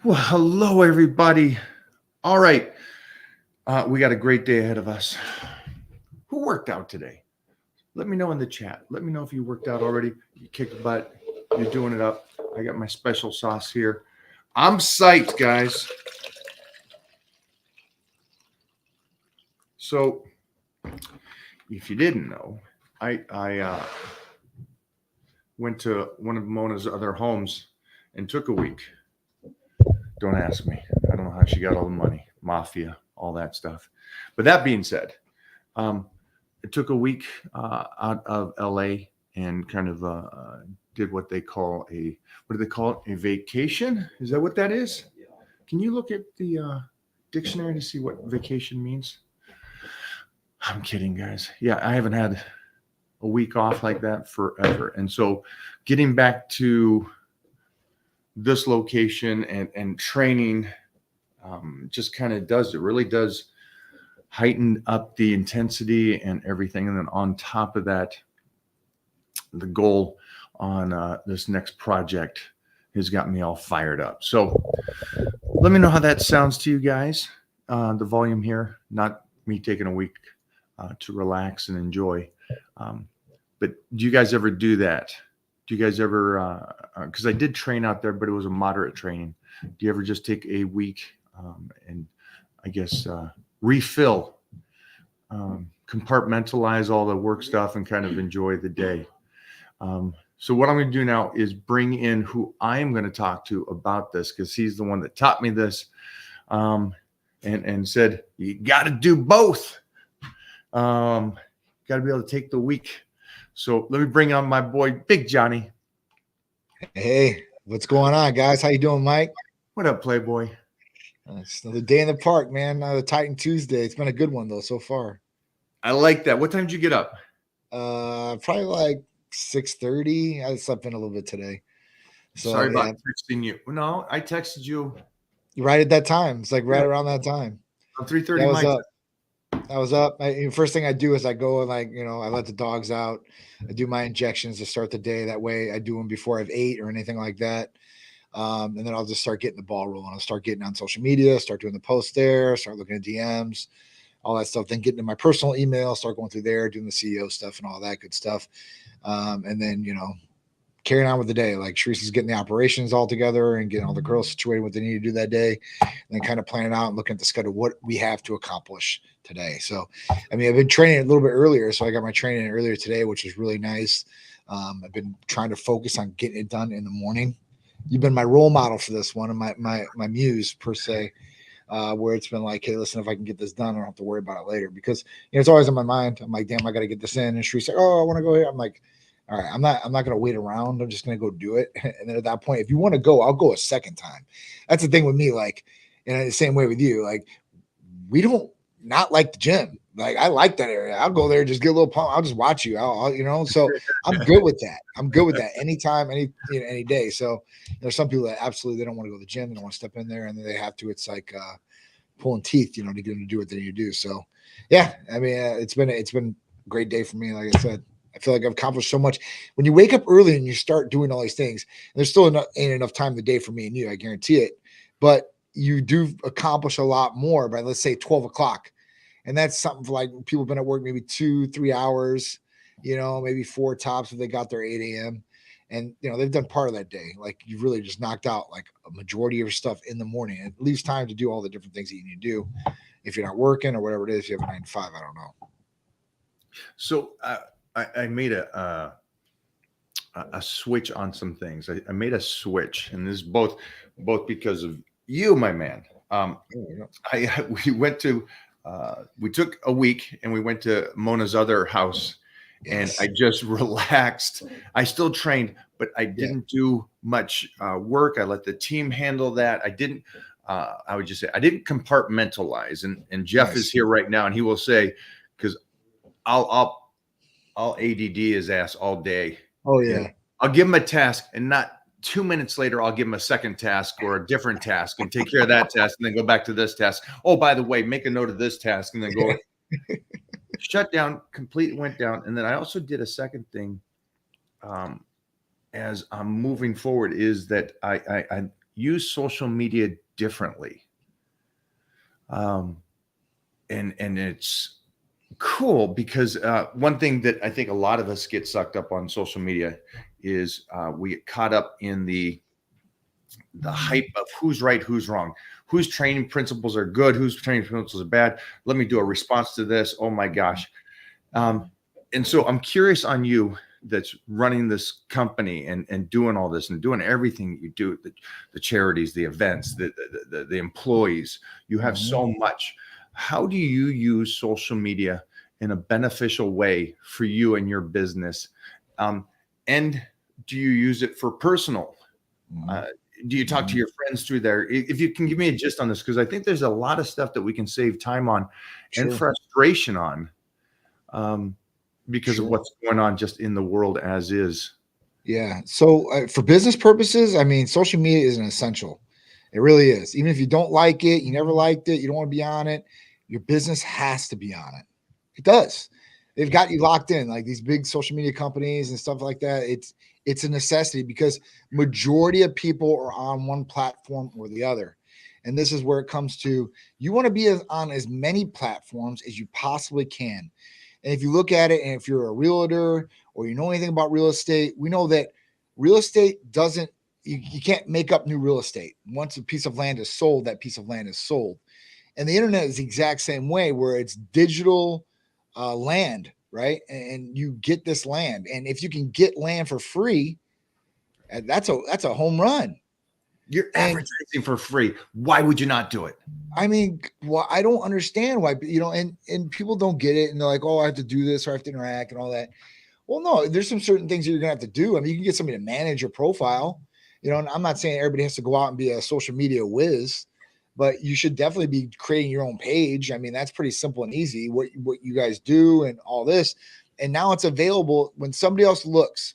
Well, hello, everybody. All right. We got a great day ahead of us. Who worked out today? Let me know in the chat. Let me know if you worked out already. You kicked butt. You're doing it up. I got my special sauce here. I'm psyched, guys. So, if you didn't know, I went to one of Mona's other homes and took a week. Don't ask me. I don't know how she got all the money, mafia, all that stuff. But that being said, um, it took a week out of LA and kind of did what do they call it? A vacation? Is that what that is? Can you look at the dictionary to see what vacation means? I'm kidding, guys. Yeah, I haven't had a week off like that forever. And so getting back to this location and training just kind of does it really does heighten up the intensity and everything. And then on top of that, the goal on this next project has got me all fired up. So let me know how that sounds to you guys. The volume here, not me taking a week to relax and enjoy. But do you guys ever do that? Do you guys ever, because I did train out there, but it was a moderate training. Do you ever just take a week and I guess refill, compartmentalize all the work stuff and kind of enjoy the day? So what I'm going to do now is bring in who I am going to talk to about this because he's the one that taught me this and said, you got to do both. Got to be able to take the week. So let me bring on my boy, Big Johnny. Hey, what's going on, guys? How you doing, Mike? What up, Playboy? It's another day in the park, man. Another Titan Tuesday. It's been a good one though so far. I like that. What time did you get up? Probably like 6:30. I slept in a little bit today. So Sorry about yeah, texting you. No, I texted you right at that time. It's like right yeah, around that time. on Yeah, 3:30 I my was time. up. I was up. First thing I do is I go and I let the dogs out. I do my injections to start the day. That way I do them before I have ate or anything like that. And then I'll just start getting the ball rolling. I'll start getting on social media, start doing the posts there, start looking at DMs, all that stuff. Then getting to my personal email, start going through there, doing the CEO stuff and all that good stuff. And then, carrying on with the day. Like Sharice's getting the operations all together and getting all the girls situated what they need to do that day. And then kind of planning out and looking at the schedule, what we have to accomplish today. So, I mean, I've been training a little bit earlier. So I got my training earlier today, which is really nice. I've been trying to focus on getting it done in the morning. You've been my role model for this one and my muse per se, where it's been like, hey, listen, if I can get this done, I don't have to worry about it later because it's always in my mind. I'm like, damn, I got to get this in. And she's like, oh, I want to go here. I'm like, all right, I'm not gonna wait around. I'm just gonna go do it. And then at that point, if you want to go, I'll go a second time. That's the thing with me. Like, and the same way with you. Like, we don't not like the gym. Like, I like that area. I'll go there, just get a little pump. I'll just watch you. So I'm good with that. I'm good with that. Anytime, any day. So there's some people that absolutely they don't want to go to the gym. They don't want to step in there, and then they have to. It's like pulling teeth, to get them to do what they need to do. So, yeah, I mean, it's been a great day for me. Like I said, I feel like I've accomplished so much. When you wake up early and you start doing all these things, there's still ain't enough time in the day for me and you. I guarantee it. But you do accomplish a lot more by let's say 12 o'clock, and that's something for like people have been at work maybe 2-3 hours, maybe four tops if they got their 8 a.m. And they've done part of that day. Like you've really just knocked out like a majority of your stuff in the morning. It leaves time to do all the different things that you need to do if you're not working or whatever it is. You have a 9 to 5. I don't know. So I made a switch on some things. I made a switch, and this is both because of you, my man. I we went to we took a week and we went to Mona's other house, and Yes. I just relaxed. I still trained, but I Yeah. didn't do much work. I let the team handle that. I didn't. I would just say I didn't compartmentalize. And Jeff is Nice. here right now, and he will say because I'll I'll ADD his ass all day. Oh And yeah. I'll give him a task, and not 2 minutes later, I'll give him a second task or a different task and take care of that task and then go back to this task. Oh, by the way, make a note of this task and then go shut down, complete went down. And then I also did a second thing um, as I'm moving forward is that I use social media differently. And it's cool because one thing that I think a lot of us get sucked up on social media is we get caught up in the hype of who's right, who's wrong, whose training principles are good, whose training principles are bad. Let me do a response to this. Oh my gosh. And so I'm curious on you that's running this company and doing all this and doing everything you do, the charities, the events, the employees, you have so much. How do you use social media in a beneficial way for you and your business? And do you use it for personal? Do you talk to your friends through there? If you can give me a gist on this, because I think there's a lot of stuff that we can save time on and frustration on because of what's going on just in the world as is. Yeah. So for business purposes, I mean, social media is an essential. It really is. Even if you don't like it, you never liked it, you don't want to be on it, your business has to be on it. It does. They've got you locked in, like these big social media companies and stuff like that. It's a necessity because majority of people are on one platform or the other. And this is where it comes to, you want to be on as many platforms as you possibly can. And if you look at it, and if you're a realtor or you know anything about real estate, we know that real estate doesn't, you can't make up new real estate. Once a piece of land is sold, that piece of land is sold. And the internet is the exact same way, where it's digital land, right? And you get this land. And if you can get land for free, that's a home run. You're advertising for free. Why would you not do it? I mean, well, I don't understand why, and people don't get it. And they're like, oh, I have to do this or I have to interact and all that. Well, no, there's some certain things that you're going to have to do. I mean, you can get somebody to manage your profile, and I'm not saying everybody has to go out and be a social media whiz, but you should definitely be creating your own page. I mean, that's pretty simple and easy, what you guys do and all this. And now it's available when somebody else looks.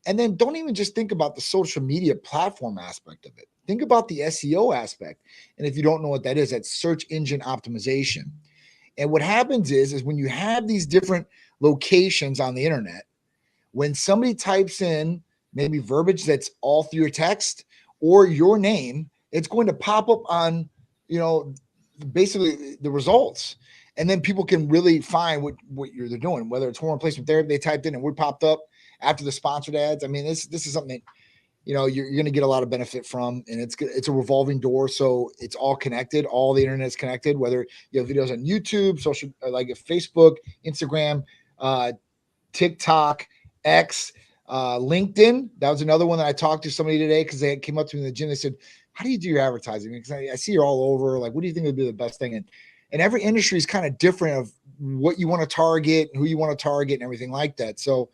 And then don't even just think about the social media platform aspect of it. Think about the SEO aspect. And if you don't know what that is, that's search engine optimization. And what happens is when you have these different locations on the internet, when somebody types in maybe verbiage that's all through your text or your name, it's going to pop up on, basically the results. And then people can really find what they're doing, whether it's hormone replacement therapy, they typed in and we popped up after the sponsored ads. I mean, this is something that, you're going to get a lot of benefit from, and it's a revolving door. So it's all connected. All the internet is connected, whether you have videos on YouTube, social, like Facebook, Instagram, TikTok, X, LinkedIn. That was another one that I talked to somebody today because they came up to me in the gym. They said, how do you do your advertising? Because I see you're all over. Like, what do you think would be the best thing? And every industry is kind of different of what you want to target, who you want to target, and everything like that. So,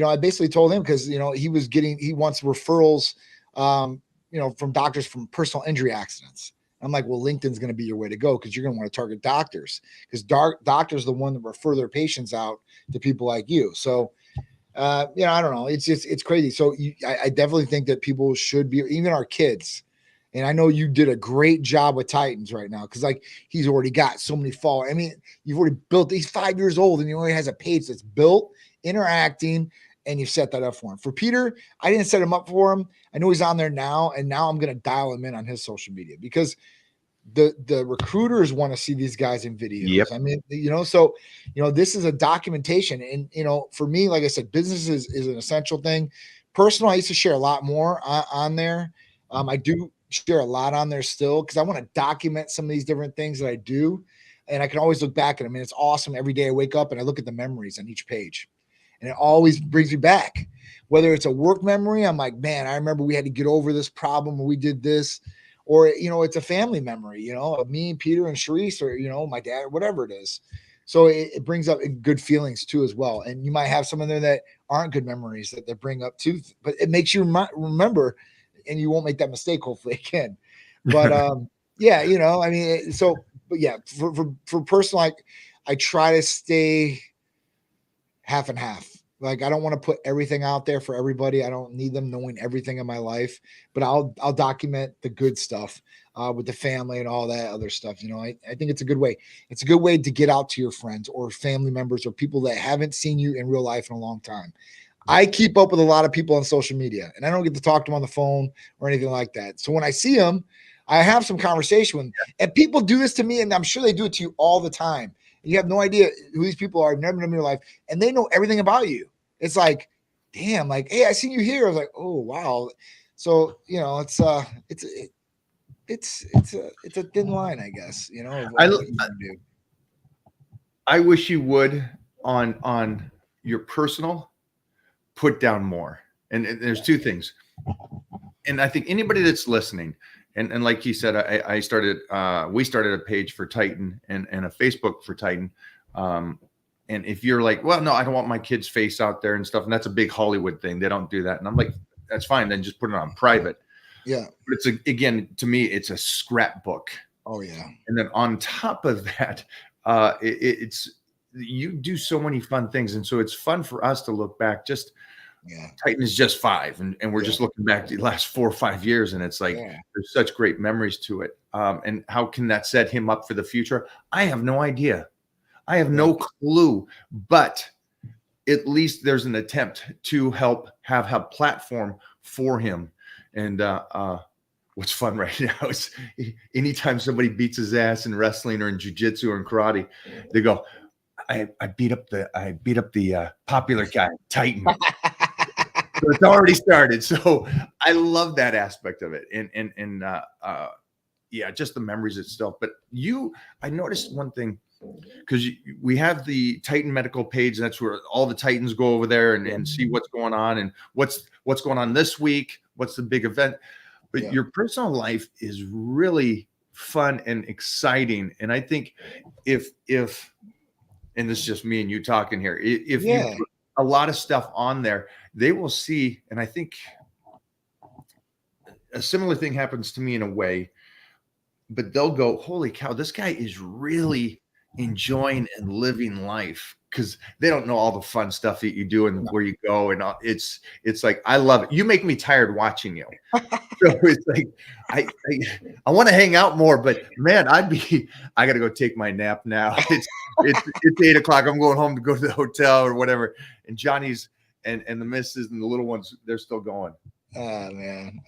I basically told him because, he wants referrals, from doctors from personal injury accidents. I'm like, well, LinkedIn's going to be your way to go because you're going to want to target doctors because doctors are the one that refer their patients out to people like you. So, I don't know. It's crazy. So I definitely think that people should be, even our kids. And I know you did a great job with Titans right now because, like, he's already got so many followers. I mean, you've already built. He's 5 years old and he already has a page that's built, interacting, and you set that up for him. For Peter, I didn't set him up for him. I know he's on there now, and now I'm going to dial him in on his social media because the recruiters want to see these guys in videos. Yep. I mean, so this is a documentation, and for me, like I said, business is an essential thing. Personal, I used to share a lot more on there. I do share a lot on there still because I want to document some of these different things that I do, and I can always look back at them. And it's awesome. Every day I wake up and I look at the memories on each page, and it always brings me back. Whether it's a work memory, I'm like, man, I remember we had to get over this problem, or we did this. Or, it's a family memory, of me, Peter, and Sharice, or, my dad, or whatever it is. So it brings up good feelings too, as well. And you might have some in there that aren't good memories that they bring up too, but it makes you remember, and you won't make that mistake, hopefully, again. But yeah, I mean, but yeah, for personal, I try to stay half and half. Like, I don't want to put everything out there for everybody. I don't need them knowing everything in my life, but I'll document the good stuff with the family and all that other stuff. I think it's a good way. It's a good way to get out to your friends or family members or people that haven't seen you in real life in a long time. I keep up with a lot of people on social media, and I don't get to talk to them on the phone or anything like that. So when I see them, I have some conversation with them. And people do this to me, and I'm sure they do it to you all the time. You have no idea who these people are. I've never met them in your life, and they know everything about you. It's like, damn, like, hey, I seen you here. I was like, oh wow. So it's a thin line, I guess. Of I what you can do. I wish you would on your personal put down more. And there's two things. And I think anybody that's listening, and like you said, we started a page for Titan and a Facebook for Titan. And if you're like, well, no, I don't want my kid's face out there and stuff, and that's a big Hollywood thing. They don't do that. And I'm like, that's fine. Then just put it on private. Yeah. But again, to me, it's a scrapbook. Oh yeah. And then on top of that, it's you do so many fun things, and so it's fun for us to look back. Titan is just 5, and we're just looking back the last 4 or 5 years, and it's like there's such great memories to it. And how can that set him up for the future? I have no idea. I have no clue, but at least there's an attempt to help have a platform for him. And what's fun right now is anytime somebody beats his ass in wrestling or in jiu-jitsu or in karate, they go, I beat up the popular guy, Titan. So it's already started. So I love that aspect of it. And just the memories itself. But I noticed one thing, because we have the Titan medical page. That's where all the Titans go over there and see what's going on and what's going on this week. What's the big event? But your personal life is really fun and exciting. And I think if and this is just me and you talking here, if you put a lot of stuff on there, they will see. And I think a similar thing happens to me in a way, but they'll go, holy cow, this guy is really enjoying and living life, because they don't know all the fun stuff that you do and where you go. And it's like, I love it. You make me tired watching you. So it's like, I want to hang out more, but man, I got to go take my nap now. It's 8 o'clock. I'm going home to go to the hotel or whatever. And Johnny's and the missus and the little ones, they're still going. Oh man.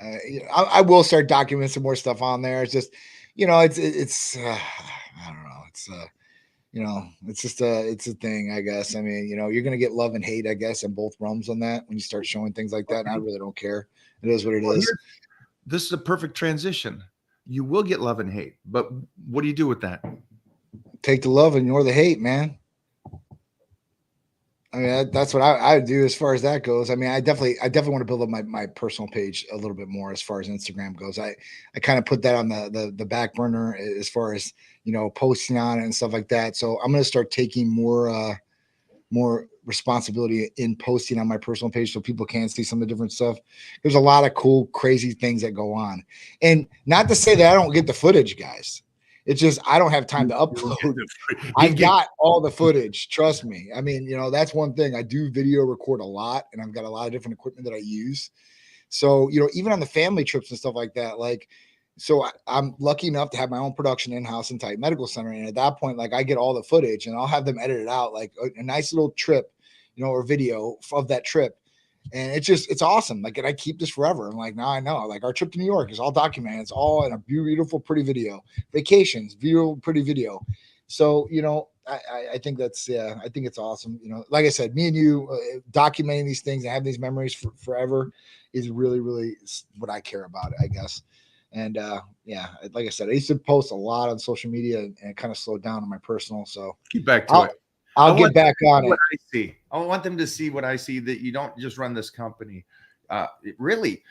I will start documenting some more stuff on there. It's just, it's I don't know. It's just it's a thing, I guess. I mean, you're going to get love and hate, I guess, in both realms on that when you start showing things like that. And I really don't care. It is what it is. This is a perfect transition. You will get love and hate, but what do you do with that? Take the love and ignore the hate, man. I mean, that's what I do as far as that goes. I mean, I definitely want to build up my personal page a little bit more as far as Instagram goes. I kind of put that on the back burner as far as, posting on it and stuff like that. So I'm going to start taking more responsibility in posting on my personal page so people can see some of the different stuff. There's a lot of cool, crazy things that go on. And not to say that I don't get the footage, guys. It's just I don't have time to upload. I've got all the footage. Trust me. I mean, that's one thing. I do video record a lot, and I've got a lot of different equipment that I use. So, even on the family trips and stuff like that, I'm lucky enough to have my own production in-house in Titan Medical Center. And at that point, I get all the footage and I'll have them edit it out, like a nice little trip, or video of that trip. And it's awesome. And I keep this forever. I'm like, now I know, our trip to New York is all documented. It's all in a beautiful, pretty video. Vacations, beautiful, pretty video. So, I think I think it's awesome. Like I said, me and you documenting these things and having these memories forever is really, really what I care about, I guess. And like I said, I used to post a lot on social media and kind of slowed down on my personal. So keep back to it. I'll get back on it. What I see. I want them to see what I see, that you don't just run this company. Really,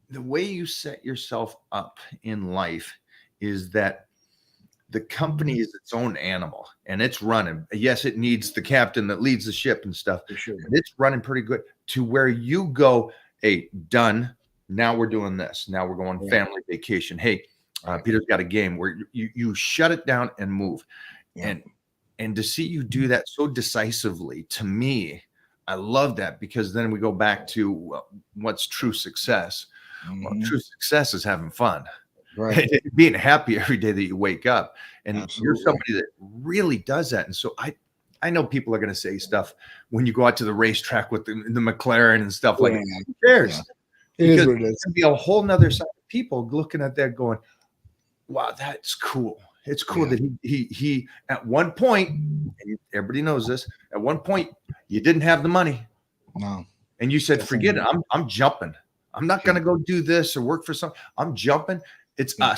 the way you set yourself up in life is that the company is its own animal and it's running. Yes, it needs the captain that leads the ship and stuff. For sure. And it's running pretty good to where you go, hey, done. Now we're doing this. Now we're going family vacation. Hey, Peter's got a game where you shut it down and move. Yeah. And to see you do that so decisively, to me, I love that, because then we go back to what's true success. Mm-hmm. Well, true success is having fun, right? Being happy every day that you wake up. And Absolutely. You're somebody that really does that. And so I know people are going to say stuff when you go out to the racetrack with the McLaren and stuff like Yeah. that. Who cares? Yeah. It is Because what it there's is. going to be a whole nother side of people looking at that going, wow, that's cool. It's cool Yeah. that he at one point, and everybody knows this, at one point you didn't have the money No. and you said, Definitely forget it. I'm jumping. I'm not going to go do this or work for something. I'm jumping. It's Yeah.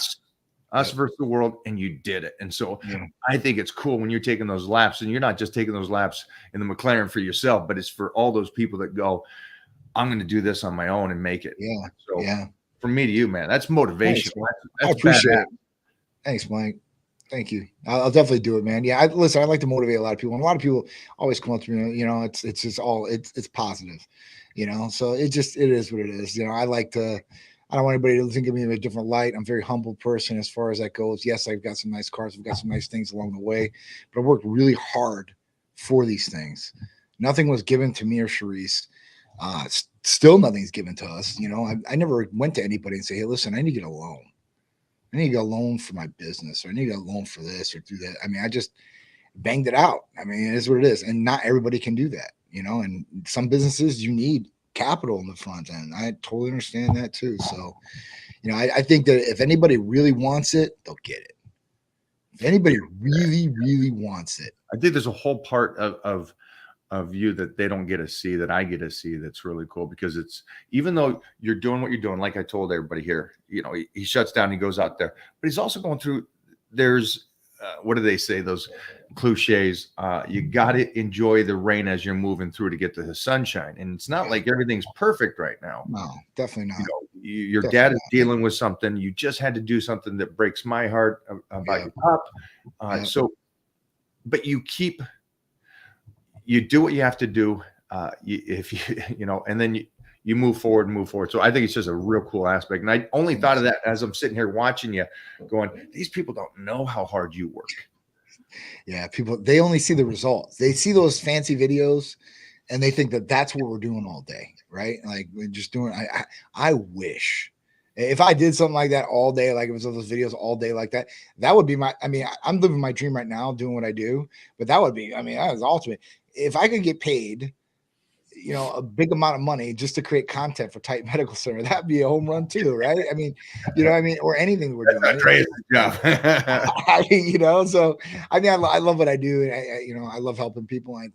us versus the world. And you did it. And so Yeah. I think it's cool when you're taking those laps, and you're not just taking those laps in the McLaren for yourself, but it's for all those people that go, I'm going to do this on my own and make it. Yeah. So Yeah. from me to you, man, that's motivation. Thanks, That's I appreciate badass. it. Thanks, Mike. Thank you. I'll definitely do it, man. Yeah, listen. I like to motivate a lot of people, and a lot of people always come up to me. It's just all it's positive, So it is what it is. I like to. I don't want anybody to think of me in a different light. I'm a very humble person as far as that goes. Yes, I've got some nice cars. I've got some nice things along the way, but I worked really hard for these things. Nothing was given to me or Charisse. Still, nothing's given to us. I never went to anybody and say, "Hey, listen, I need to get a loan. I need to get a loan for my business, or I need to get a loan for this or do that." I mean, I just banged it out. I mean, it is what it is. And not everybody can do that, and some businesses you need capital in the front end. I totally understand that too. So, I think that if anybody really wants it, they'll get it. If anybody really, really wants it. I think there's a whole part of you that they don't get to see that I get to see. That's really cool, because it's, even though you're doing what you're doing, like I told everybody here, he shuts down, he goes out there, but he's also going through, there's, what do they say? Those cliches. You got to enjoy the rain as you're moving through to get to the sunshine. And it's not like everything's perfect right now. No, definitely not. Your dad is dealing with something. You just had to do something that breaks my heart about your pup. So, but you do what you have to do. And then you move forward. So I think it's just a real cool aspect. And I only thought of that as I'm sitting here watching you going, these people don't know how hard you work. Yeah. People, they only see the results. They see those fancy videos and they think that that's what we're doing all day. Right. Like we're just doing, I wish if I did something like that all day, like it was those videos all day like that, that would be I'm living my dream right now doing what I do, but that would be, that was ultimate. If I could get paid, a big amount of money just to create content for Titan Medical Center, that'd be a home run too, right? Or anything we're doing. That's a crazy job. So I love what I do, and I love helping people. And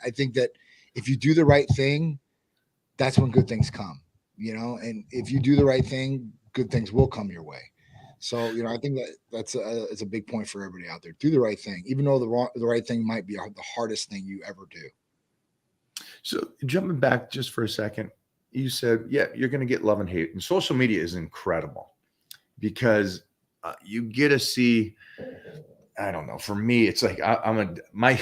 I think that if you do the right thing, that's when good things come. And if you do the right thing, good things will come your way. So I think that's it's a big point for everybody out there. Do the right thing, even though the right thing might be the hardest thing you ever do. So jumping back just for a second, you said, yeah, you're going to get love and hate. And social media is incredible because you get to see, I don't know, for me, it's like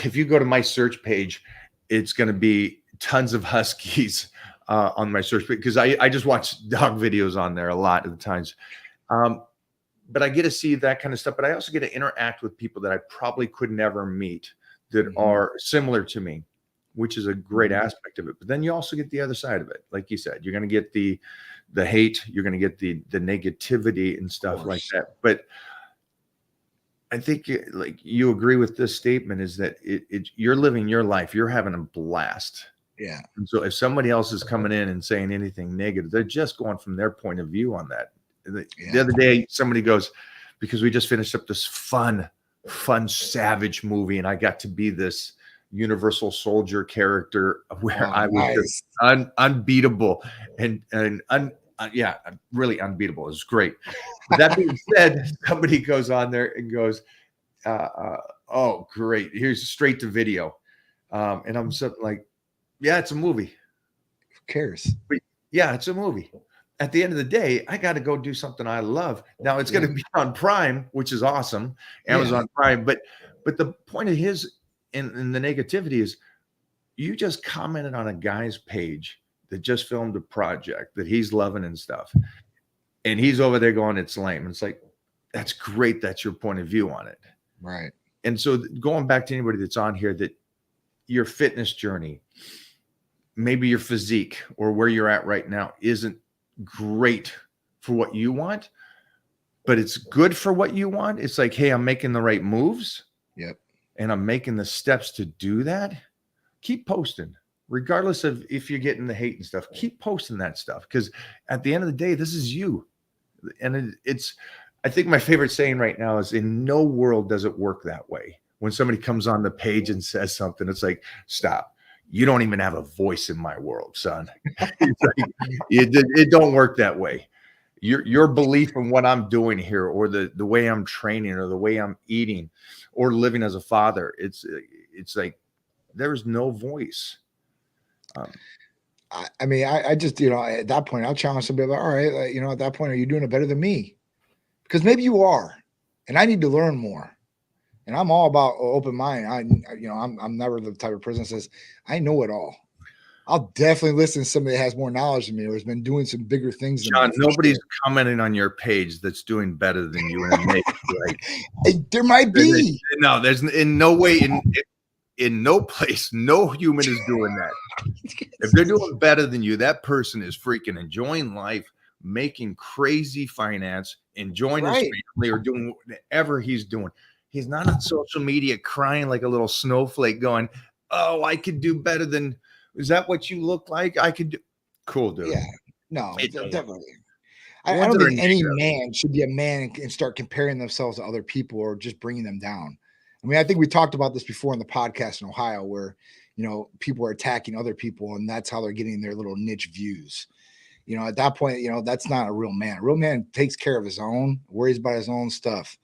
if you go to my search page, it's going to be tons of Huskies on my search page, because I just watch dog videos on there a lot of the times. But I get to see that kind of stuff. But I also get to interact with people that I probably could never meet that are similar to me, which is a great aspect of it. But then you also get the other side of it. Like you said, you're going to get the hate, you're going to get the negativity and stuff like that. But I think like you agree with this statement, is that you're living your life, you're having a blast. Yeah. And so if somebody else is coming in and saying anything negative, they're just going from their point of view on that. The other day, somebody goes, because we just finished up this fun Savage movie, and I got to be this Universal Soldier character where I was just unbeatable and really unbeatable. It was great. But that being said, somebody goes on there and goes, oh, great. Here's straight to video. And I'm something like, yeah, it's a movie. Who cares? But yeah, it's a movie. At the end of the day, I got to go do something I love. Now it's going to be on Prime, which is awesome, Amazon Prime. But the point of his and the negativity is, you just commented on a guy's page that just filmed a project that he's loving and stuff, and he's over there going, it's lame. And it's like, that's great. That's your point of view on it. Right. And so going back to anybody that's on here, that your fitness journey, maybe your physique or where you're at right now isn't great for what you want, but it's good for what you want. It's like, hey, I'm making the right moves. Yep. and I'm making the steps to do that, keep posting. Regardless of if you're getting the hate and stuff, keep posting that stuff, because at the end of the day, this is you. And it's, I think my favorite saying right now is, in no world does it work that way. When somebody comes on the page and says something, it's like, stop. You don't even have a voice in my world, son. It's like, it don't work that way. Your belief in what I'm doing here, or the way I'm training, or the way I'm eating, or living as a father, it's like there's no voice. I mean, I just, at that point, I'll challenge somebody like, all right, at that point, are you doing it better than me? Because maybe you are, and I need to learn more. And I'm all about open mind. I'm never the type of person that says I know it all. I'll definitely listen to somebody that has more knowledge than me, or has been doing some bigger things than John, me. nobody's commenting on your page that's doing better than you. And there might be. No, there's in no way, in no place, no human is doing that. If they're doing better than you, that person is freaking enjoying life, making crazy finance, enjoying his family, or doing whatever he's doing. He's not on social media crying like a little snowflake going, oh, I could do better than, is that what you look like? I could do. Cool, dude. Yeah, no, definitely. I Ones don't that are think any negative. man should be a man and start comparing themselves to other people, or just bringing them down. I mean, I think we talked about this before in the podcast in Ohio, where, people are attacking other people, and that's how they're getting their little niche views. At that point, that's not a real man. A real man takes care of his own, worries about his own stuff.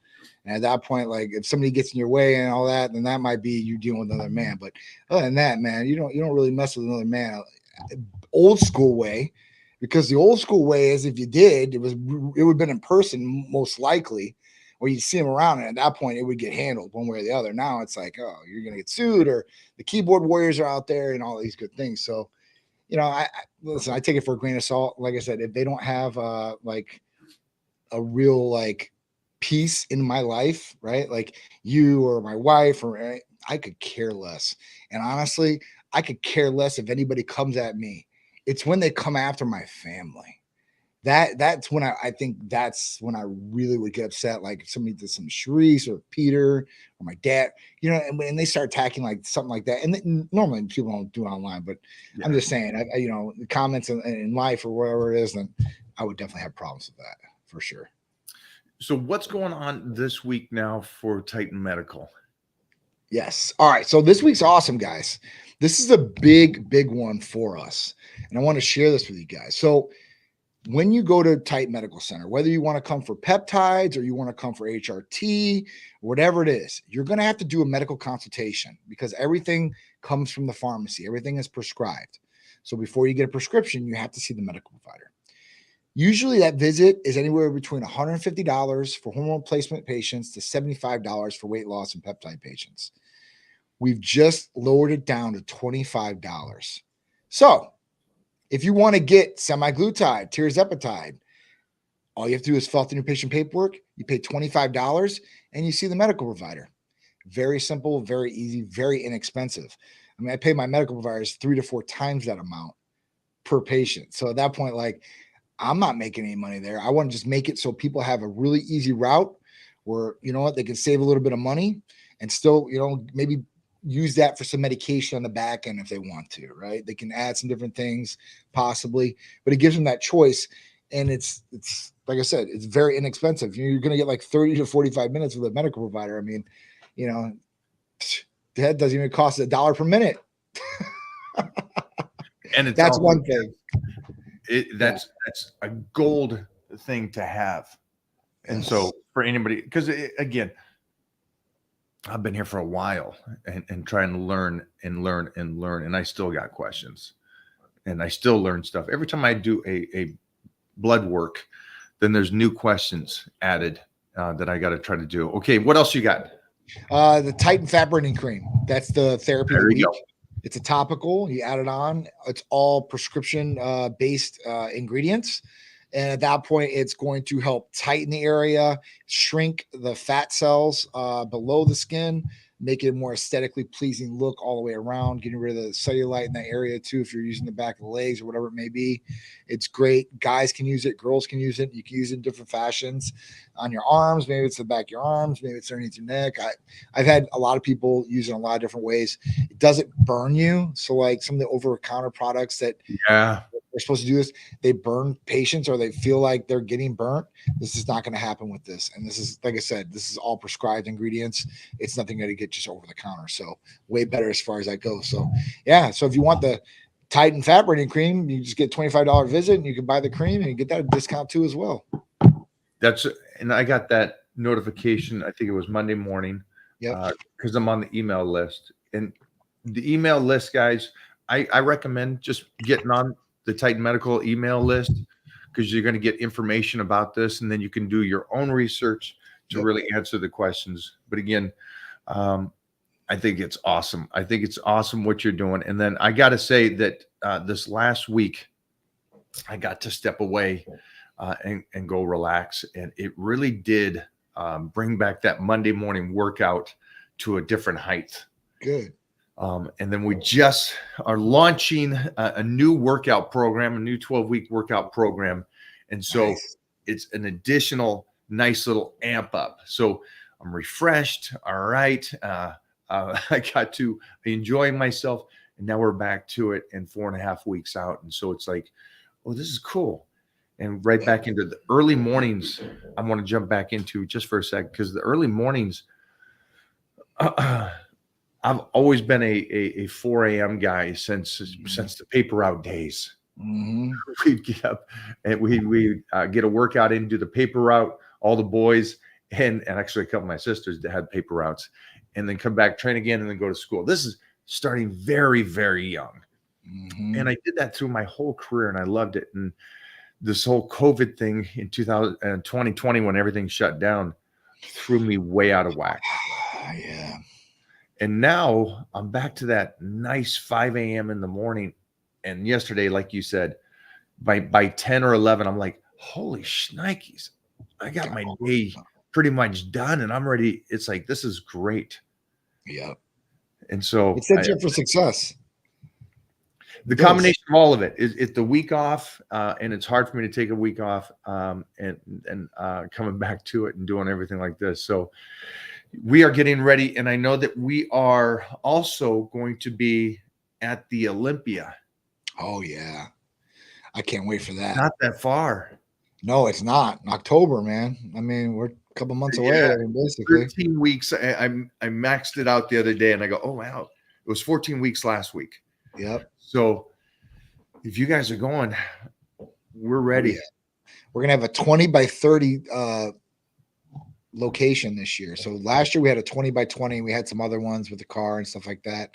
And at that point, like, if somebody gets in your way and all that, then that might be you dealing with another man. But other than that, man, you don't really mess with another man. Old school way, because the old school way is, if you did, it would have been in person most likely, or you'd see him around, and at that point it would get handled one way or the other. Now it's like, oh, you're gonna get sued, or the keyboard warriors are out there, and all these good things. So, I listen, I take it for a grain of salt. Like I said, if they don't have like a real like peace in my life, right? Like you or my wife, or I could care less. And honestly, I could care less if anybody comes at me. It's when they come after my family. That's when I think that's when I really would get upset. Like if somebody did some Tsikouris or Peter or my dad, and when they start attacking like something like that. And normally people don't do it online, but yeah. I'm just saying, the comments in life or whatever it is, then I would definitely have problems with that for sure. So what's going on this week now for Titan Medical? Yes. All right. So this week's awesome, guys. This is a big one for us. And I want to share this with you guys. So when you go to Titan Medical Center, whether you want to come for peptides or you want to come for HRT, whatever it is, you're going to have to do a medical consultation, because everything comes from the pharmacy. Everything is prescribed. So before you get a prescription, you have to see the medical provider. Usually that visit is anywhere between $150 for hormone replacement patients to $75 for weight loss and peptide patients. We've just lowered it down to $25. So if you want to get semaglutide, tirzepatide, all you have to do is fill out the new patient paperwork. You pay $25 and you see the medical provider. Very simple, very easy, very inexpensive. I mean, I pay my medical providers 3 to 4 times that amount per patient. So at that point, like, I'm not making any money there. I want to just make it so people have a really easy route where, they can save a little bit of money and still, maybe use that for some medication on the back end if they want to, right? They can add some different things possibly, but it gives them that choice. And it's like I said, it's very inexpensive. You're going to get like 30 to 45 minutes with a medical provider. I mean, that doesn't even cost $1 per minute. And it's that's one thing. That's a gold thing to have. And so for anybody, because again, I've been here for a while and trying to learn, and I still got questions, and I still learn stuff. Every time I do a blood work, then there's new questions added that I got to try to do. Okay, what else you got? The Titan Fat Burning Cream. That's the therapy of the week. Go. It's a topical. You add it on. It's all prescription based ingredients. And at that point, it's going to help tighten the area, shrink the fat cells below the skin, make it a more aesthetically pleasing look all the way around, getting rid of the cellulite in that area too. If you're using the back of the legs or whatever it may be, it's great. Guys can use it, girls can use it. You can use it in different fashions on your arms. Maybe it's the back of your arms, maybe it's underneath your neck. I've had a lot of people use it in a lot of different ways. It doesn't burn you. So like some of the over-the-counter products that Yeah. they're supposed to do this, they burn patients or they feel like they're getting burnt. This is not going to happen with this. And this is, like I said, this is all prescribed ingredients. It's nothing going to get just over the counter. So way better as far as that goes. So yeah. So if you want the Titan fat burning cream, you just get $25 visit and you can buy the cream and you get that at discount too as well. And I got that notification. I think it was Monday morning. Yep. Because I'm on the email list, and the email list, guys, I recommend just getting on the Titan Medical email list, because you're going to get information about this, and then you can do your own research to really answer the questions. But again, I think it's awesome. I think it's awesome what you're doing. And then I got to say that this last week, I got to step away and go relax. And it really did bring back that Monday morning workout to a different height. Good. And then we just are launching a new workout program, a new 12-week workout program. And so it's an additional nice little amp up. So I'm refreshed. All right. I got to enjoy myself. And now we're back to it and 4.5 weeks out. And so it's like, oh, this is cool. And right back into the early mornings, I want to jump back into just for a sec, because the early mornings, I've always been a 4 a.m. guy since the paper route days. Mm-hmm. We'd get up and we get a workout in, do the paper route, all the boys, and actually a couple of my sisters that had paper routes, and then come back, train again, and then go to school. This is starting very, very young. Mm-hmm. And I did that through my whole career, and I loved it. And this whole COVID thing in 2020, when everything shut down, threw me way out of whack. Yeah. And now I'm back to that nice 5 a.m. in the morning. And yesterday, like you said, by 10 or 11, I'm like, holy shnikes, I got my day pretty much done and I'm ready. It's like, this is great. Yeah. And so it sets you up for success. The combination of all of it is the week off, and it's hard for me to take a week off and coming back to it and doing everything like this. So we are getting ready, and I know that we are also going to be at the Olympia. Oh, yeah. I can't wait for that. Not that far. No, it's not. In October, man. I mean, we're a couple months away, I mean, basically. 13 weeks. I maxed it out the other day, and I go, oh, wow. It was 14 weeks last week. Yep. So if you guys are going, we're ready. Yeah. We're going to have a 20 by 30 location this year. So last year we had a 20 by 20. We had some other ones with the car and stuff like that.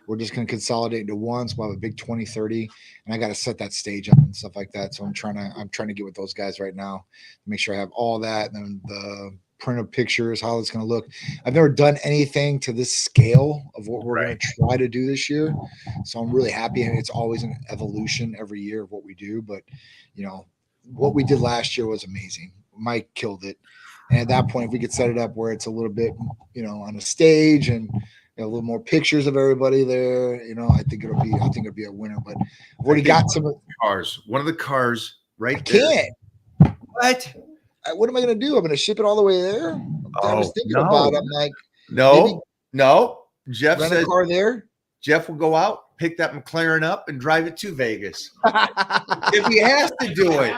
We're just going to consolidate into one. So we'll have a big 20, 30, and I got to set that stage up and stuff like that. So I'm trying to get with those guys right now to make sure I have all that, and then the print of pictures, how it's going to look. I've never done anything to this scale of what we're going to try to do this year. So I'm really happy. And it's always an evolution every year of what we do. But, you know, what we did last year was amazing. Mike killed it. And at that point, if we could set it up where it's a little bit, you know, on a stage and a little more pictures of everybody there, you know, I think it'll be a winner. But I've already got some cars. One of the cars right there. What? What am I going to do? I'm going to ship it all the way there. I was thinking about it. I'm like, no. Jeff rent says a car there. Jeff will go out, pick that McLaren up, and drive it to Vegas if he has to do it.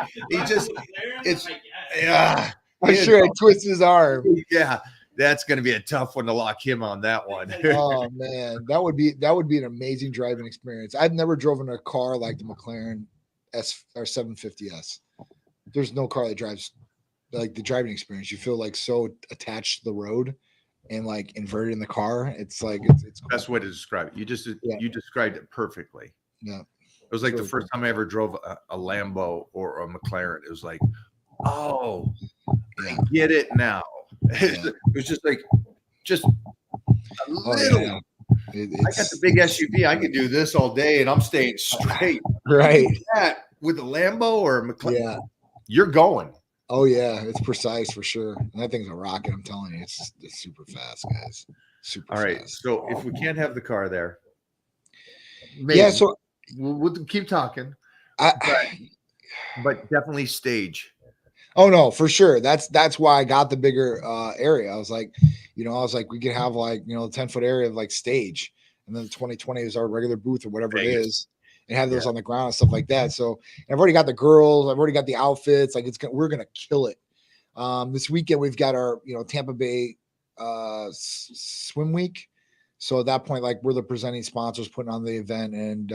I'm sure I twist his arm. Yeah, that's going to be a tough one to lock him on that one. Oh man, that would be an amazing driving experience. I've never driven a car like the McLaren S or 750S. There's no car that drives like the driving experience. You feel like so attached to the road and like inverted in the car. It's like it's cool. Best way to describe it. You described it perfectly. Yeah. It was like the first time I ever drove a Lambo or a McLaren. It was like, oh, I get it now. It was just like, a little. Yeah. I got the big SUV. I could do this all day, and I'm staying straight. Right. That with a Lambo or a McLaren, you're going. Oh yeah, it's precise for sure. And that thing's a rocket. I'm telling you, it's super fast, guys. super All right. fast. So if we can't have the car there, maybe Yeah. So we'll keep talking, I, but definitely stage. oh no, for sure. That's why I got the bigger area. I was like, we could have like, 10-foot area of like stage, and then the 2020 is our regular booth or whatever it Vegas. is, and have those Yeah. on the ground and stuff like that. So and I've already got the girls, I've already got the outfits. Like we're gonna kill it. This weekend we've got our Tampa Bay swim week. So at that point, like we're the presenting sponsors putting on the event, and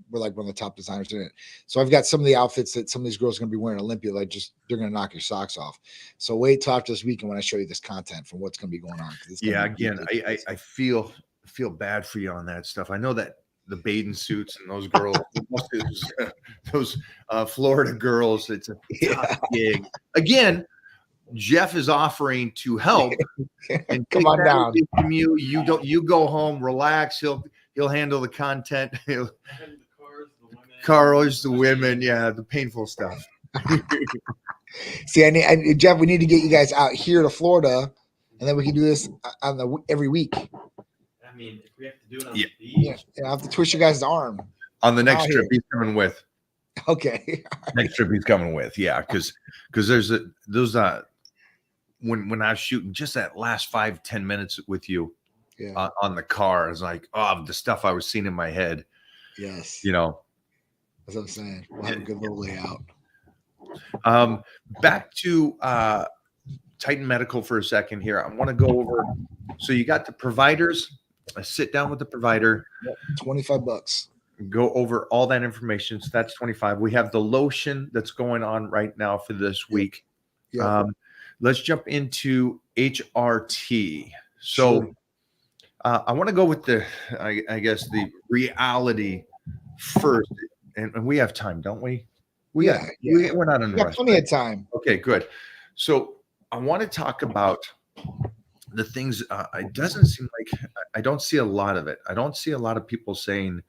we're like one of the top designers in it. So I've got some of the outfits that some of these girls are going to be wearing at Olympia. Like they're going to knock your socks off. So wait till after this weekend when I show you this content from what's going to be going on. Yeah. Again, I feel bad for you on that stuff. I know that the bathing suits and those girls, those Florida girls, it's a tough gig. Again, Jeff is offering to help and Come on down. From you. You go home, relax. He'll handle the content. Cars, the women, yeah, the painful stuff. See, Jeff, we need to get you guys out here to Florida, and then we can do this on every week. I mean, if we have to do it on Yeah. the beach, I have to twist your guys' arm. On the next Out trip, here. he's coming with. Okay. Next trip, he's coming with. Yeah, because there's those when I was shooting just that last 5-10 minutes with you on the car, it's like, oh, the stuff I was seeing in my head. Yes. You know. That's what I'm saying. We'll have a good little layout. Back to Titan Medical for a second here. I want to go over. So you got the providers. I sit down with the provider. Yep, $25. Go over all that information. So that's 25. We have the lotion that's going on right now for this week. Yeah. Let's jump into HRT. So Sure. I want to go with I guess the reality first, and we have time, don't we? We're not in a We got rush. plenty of time. Okay, good. So I want to talk about the things. It doesn't seem like I don't see a lot of it. I don't see a lot of people saying,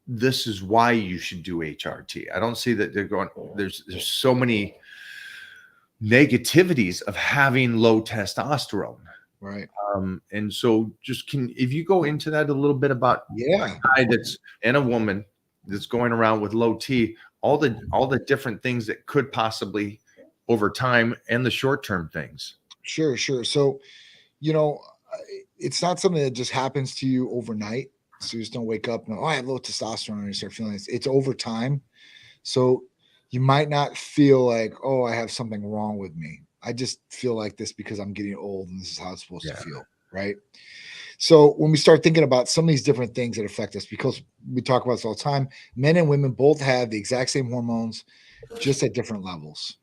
this is why you should do HRT. I don't see that they're going, there's so many negativities of having low testosterone. Right. And so if you go into that a little bit about a guy and a woman that's going around with low T, all the different things that could possibly over time and the short-term things. Sure. So, it's not something that just happens to you overnight. So you just don't wake up and I have low testosterone and you start feeling this. It's over time. So you might not feel like, oh, I have something wrong with me. I just feel like this because I'm getting old and this is how it's supposed to feel. Right. So when we start thinking about some of these different things that affect us, because we talk about this all the time, men and women both have the exact same hormones, just at different levels.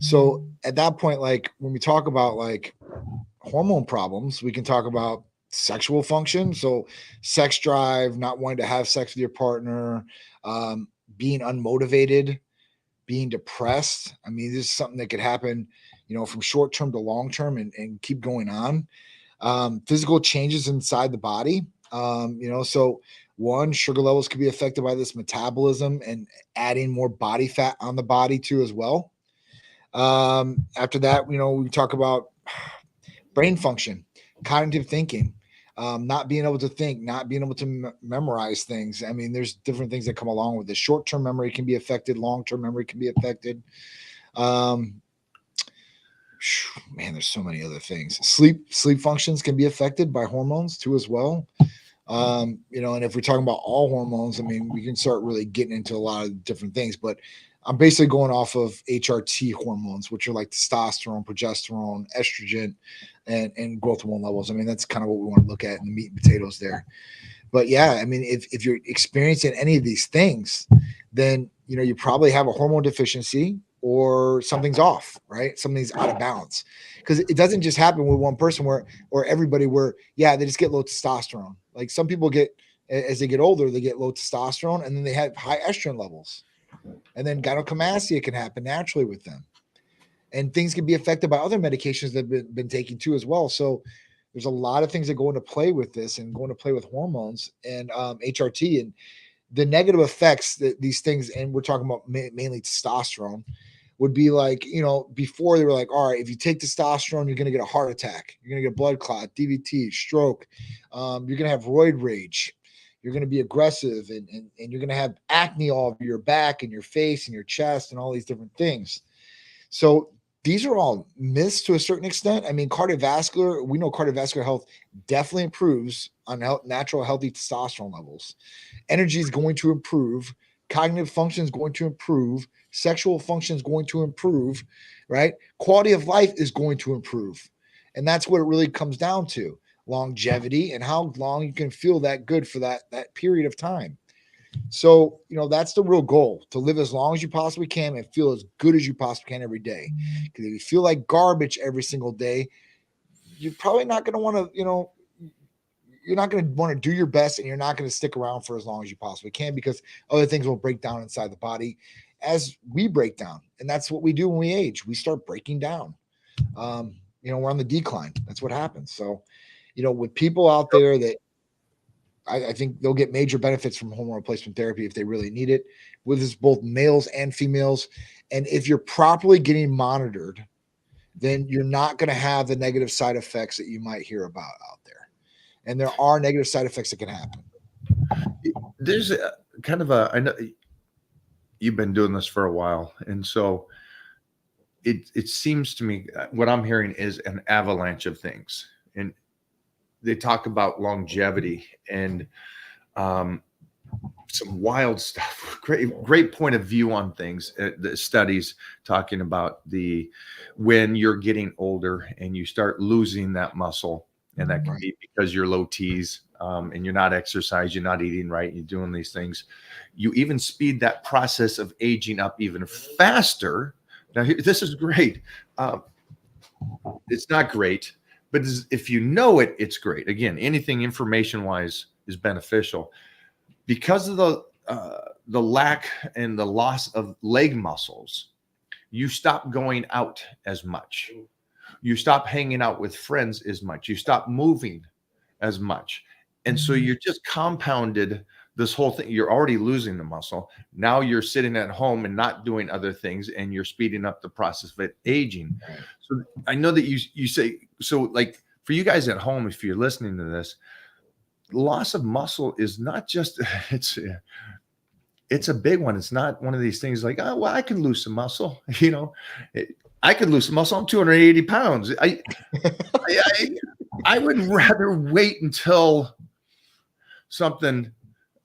So at that point, like when we talk about like hormone problems, we can talk about sexual function. So sex drive, not wanting to have sex with your partner, being unmotivated, being depressed. I mean, this is something that could happen, from short term to long term and keep going on. Physical changes inside the body. So one, sugar levels could be affected by this metabolism and adding more body fat on the body too, as well. After that, we talk about brain function, cognitive thinking, not being able to think, not being able to memorize things. I mean, there's different things that come along with this. Short-term memory can be affected. Long-term memory can be affected. Man, there's so many other things. Sleep functions can be affected by hormones too, as well. And if we're talking about all hormones, I mean, we can start really getting into a lot of different things, but I'm basically going off of HRT hormones, which are like testosterone, progesterone, estrogen, and growth hormone levels. I mean, that's kind of what we want to look at in the meat and potatoes there. But yeah, I mean, if you're experiencing any of these things, then, you probably have a hormone deficiency or something's off, right? Something's out of balance, because it doesn't just happen with one person or everybody they just get low testosterone. Like some people as they get older, they get low testosterone and then they have high estrogen levels. And then gynecomastia can happen naturally with them. And things can be affected by other medications that have been taken too as well. So there's a lot of things that go into play with this and go into play with hormones and HRT and the negative effects that these things, and we're talking about mainly testosterone, would be like, before they were like, all right, if you take testosterone, you're going to get a heart attack, you're going to get a blood clot, DVT, stroke, you're going to have roid rage, you're going to be aggressive, and you're going to have acne all over your back and your face and your chest and all these different things. So these are all myths to a certain extent. I mean, we know cardiovascular health definitely improves on natural healthy testosterone levels. Energy is going to improve. Cognitive function is going to improve. Sexual function is going to improve, right? Quality of life is going to improve. And that's what it really comes down to. Longevity and how long you can feel that good for that period of time. So, that's the real goal, to live as long as you possibly can and feel as good as you possibly can every day. Because if you feel like garbage every single day, you're probably not going to want to, you're not going to want to do your best, and you're not going to stick around for as long as you possibly can, because other things will break down inside the body as we break down. And that's what we do when we age. We start breaking down. We're on the decline. That's what happens. So, with people out there that I think they'll get major benefits from hormone replacement therapy if they really need it, with this both males and females. And if you're properly getting monitored, then you're not going to have the negative side effects that you might hear about out there. And there are negative side effects that can happen. There's I know you've been doing this for a while, and so it seems to me what I'm hearing is an avalanche of things. And they talk about longevity and some wild stuff. Great point of view on things. The studies talking about when you're getting older and you start losing that muscle, and that can be because you're low T's and you're not exercising, you're not eating right, you're doing these things. You even speed that process of aging up even faster. Now, this is great. It's not great. But if you know it, it's great. Again, anything information-wise is beneficial. Because of the lack and the loss of leg muscles, you stop going out as much. You stop hanging out with friends as much. You stop moving as much. And so you're just compounded this whole thing. You're already losing the muscle. Now you're sitting at home and not doing other things, and you're speeding up the process of it aging. So I know that you say, so like for you guys at home, if you're listening to this, loss of muscle is not just, it's a big one. It's not one of these things like, oh, well, I can lose some muscle. I could lose some muscle. I'm 280 pounds. I would rather wait until something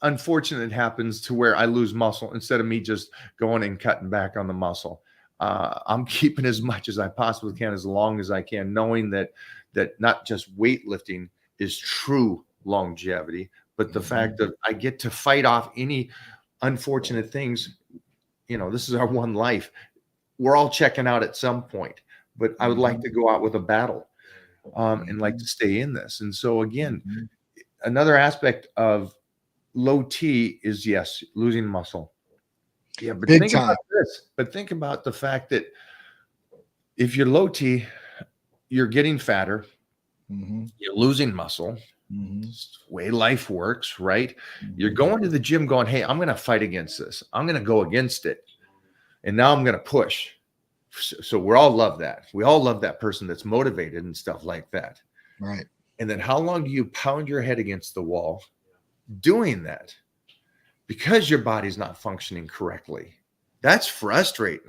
unfortunate happens to where I lose muscle instead of me just going and cutting back on the muscle. I'm keeping as much as I possibly can, as long as I can, knowing that not just weightlifting is true longevity, but the fact that I get to fight off any unfortunate things. This is our one life. We're all checking out at some point, but I would like to go out with a battle and like to stay in this. And so again, another aspect of low T is, yes, losing muscle. Yeah, but think about this. But think about the fact that if you're low T, you're getting fatter, you're losing muscle. It's the way life works, right? You're going to the gym going, hey, I'm going to fight against this. I'm going to go against it. And now I'm going to push. So we all love that. We all love that person that's motivated and stuff like that. Right. And then how long do you pound your head against the wall doing that? Because your body's not functioning correctly. That's frustrating.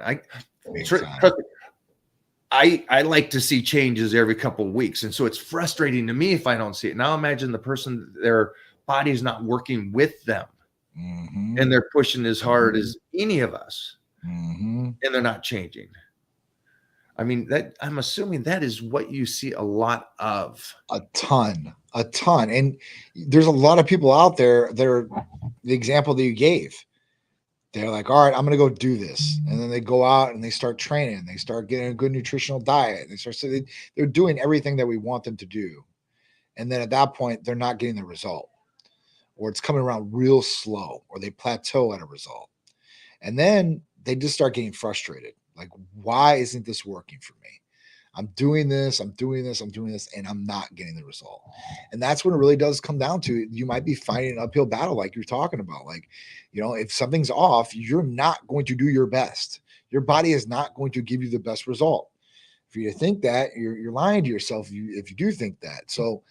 I like to see changes every couple of weeks. And so it's frustrating to me if I don't see it. Now imagine the person, their body's not working with them. And they're pushing as hard as any of us. And they're not changing. I mean, I'm assuming that is what you see a lot of. A ton. And there's a lot of people out there that are the example that you gave. They're like, all right, I'm going to go do this. And then they go out and they start training. They start getting a good nutritional diet. They're doing everything that we want them to do. And then at that point, they're not getting the result, or it's coming around real slow, or they plateau at a result. And then they just start getting frustrated. Like, why isn't this working for me? I'm doing this, and I'm not getting the result. And that's when it really does come down to, you might be fighting an uphill battle like you're talking about. Like, if something's off, you're not going to do your best. your body is not going to give you the best result. For you to think that, you're lying to yourself if you do think that. So,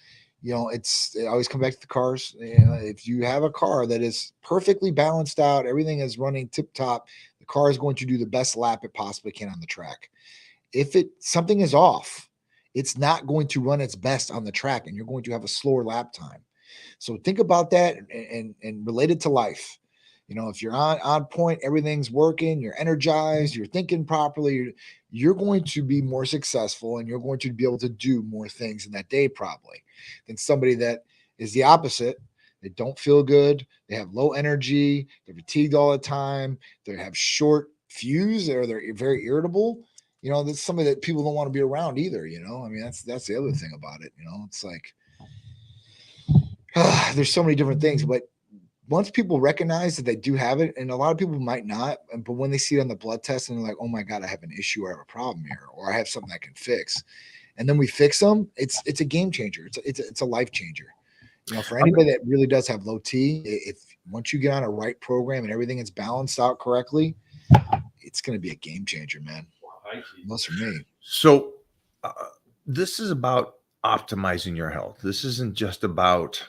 I always come back to the cars. If you have a car that is perfectly balanced out, everything is running tip top, the car is going to do the best lap it possibly can on the track. If something is off, it's not going to run its best on the track, and you're going to have a slower lap time. So think about that and relate it to life. If you're on point, everything's working, you're energized, you're thinking properly, you're going to be more successful, and you're going to be able to do more things in that day probably than somebody that is the opposite. They don't feel good, they have low energy, they're fatigued all the time, they have short fuse, or they're very irritable. That's somebody that people don't want to be around either. I mean, that's the other thing about it. It's like there's so many different things, but once people recognize that they do have it, and a lot of people might not, but when they see it on the blood test and they're like, oh my God, I have an issue, or I have a problem here, or I have something I can fix, and then we fix them, it's a game changer. It's a life changer. For anybody that really does have low T, if once you get on a right program and everything is balanced out correctly, it's going to be a game changer, man. Most for me. So this is about optimizing your health. This isn't just about,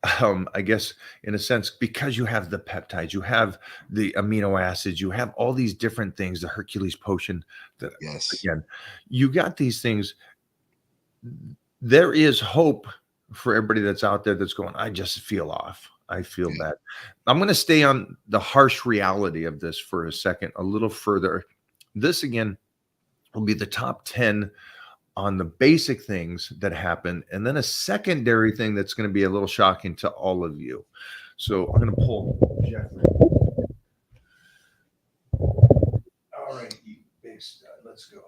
I guess, in a sense, because you have the peptides, you have the amino acids, you have all these different things, the Hercules potion. That, yes, again, you got these things. There is hope for everybody that's out there that's going, I just feel off. I feel bad. I'm going to stay on the harsh reality of this for a second, a little further. This, again, will be the top 10 on the basic things that happen, and then a secondary thing that's going to be a little shocking to all of you. So I'm going to pull Jeffrey. All right, you big stud. Let's go.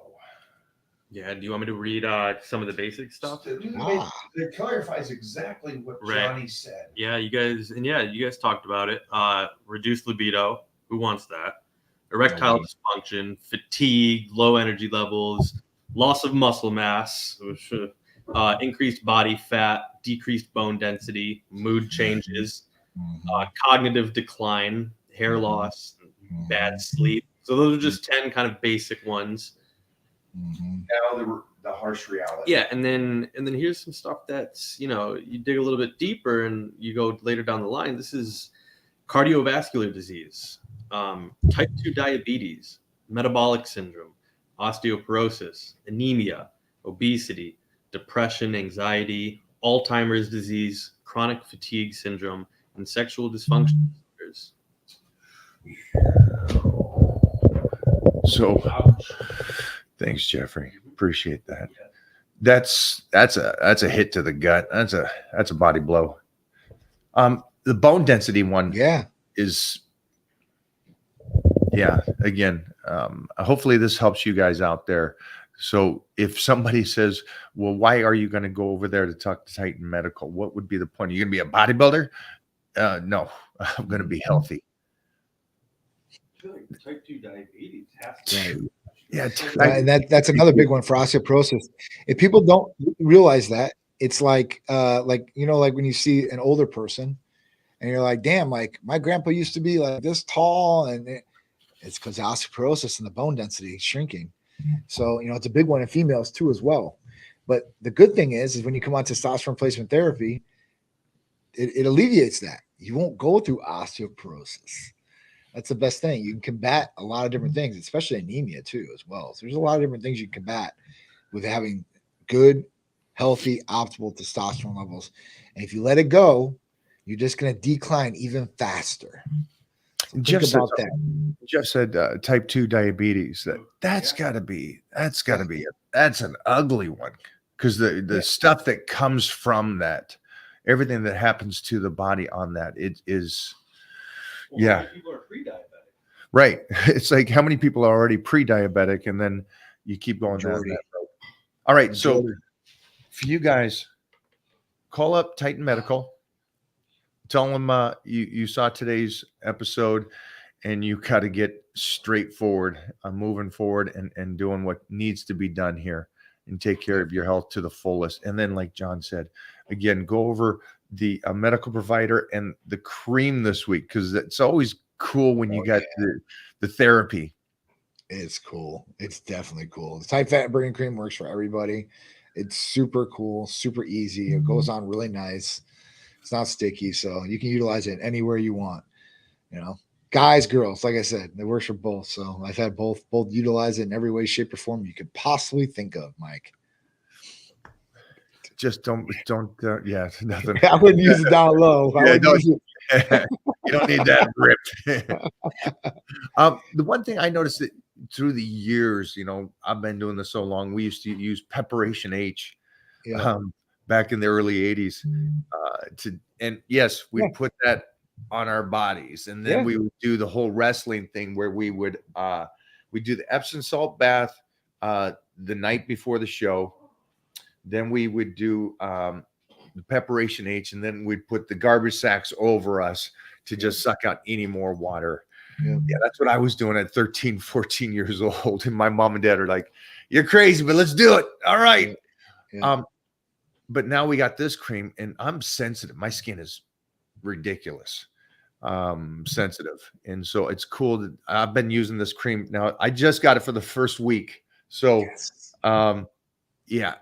Yeah. Do you want me to read some of the basic stuff? It clarifies exactly what Johnny said. Yeah, you guys talked about it. Reduced libido. Who wants that? Erectile dysfunction, fatigue, low energy levels, loss of muscle mass, increased body fat, decreased bone density, mood changes, cognitive decline, hair loss, bad sleep. So those are just 10 kind of basic ones. Now the harsh reality. Yeah, and then here's some stuff that's, you dig a little bit deeper and you go later down the line. This is cardiovascular disease, type 2 diabetes, metabolic syndrome, osteoporosis, anemia, obesity, depression, anxiety, Alzheimer's disease, chronic fatigue syndrome, and sexual dysfunction disorders. So, thanks, Jeffrey. Appreciate that. That's a hit to the gut. That's a body blow. The bone density one, is. Yeah, again, hopefully this helps you guys out there. So if somebody says, well, why are you going to go over there to talk to Titan Medical? What would be the point? Are you going to be a bodybuilder? No, I'm going to be healthy. Type 2 diabetes has to. Yeah, and that's another big one for osteoporosis. If people don't realize that, it's like when you see an older person and you're like, damn, like my grandpa used to be like this tall, and it's because of osteoporosis and the bone density shrinking. So, it's a big one in females too as well. But the good thing is when you come on testosterone replacement therapy, it alleviates that. You won't go through osteoporosis. That's the best thing. You can combat a lot of different things, especially anemia too, as well. So there's a lot of different things you can combat with having good, healthy, optimal testosterone levels. And if you let it go, you're just going to decline even faster. So Jeff said type 2 diabetes. That's an ugly one, because the stuff that comes from that, everything that happens to the body on that, it is. Yeah. People are pre-diabetic. Right. It's like how many people are already pre-diabetic, and then you keep going down that road. All right. So for you guys, call up Titan Medical. Tell them you saw today's episode and you got to get straightforward, moving forward and doing what needs to be done here, and take care of your health to the fullest. And then, like John said, again, go over the medical provider and the cream this week, because it's always cool when you got the therapy. It's cool. It's definitely cool. The tight fat burning cream works for everybody. It's super cool, super easy. It goes on really nice. It's not sticky, so you can utilize it anywhere you want. You know, guys, girls, like I said, it works for both. So I've had both utilize it in every way, shape, or form you could possibly think of, Mike. Just don't. Yeah, nothing. I wouldn't use it down low. Yeah, you don't need that grip. The one thing I noticed that through the years, I've been doing this so long, we used to use Preparation H back in the early 80s. And yes, we put that on our bodies, and then we would do the whole wrestling thing where we would do the Epsom salt bath the night before the show. Then we would do the Preparation H, and then we'd put the garbage sacks over us to just suck out any more water. Yeah, that's what I was doing at 13, 14 years old. And my mom and dad are like, "You're crazy, but let's do it." All right. Yeah. But now we got this cream, and I'm sensitive. My skin is ridiculous sensitive. And so it's cool that I've been using this cream. Now, I just got it for the first week. So, yeah.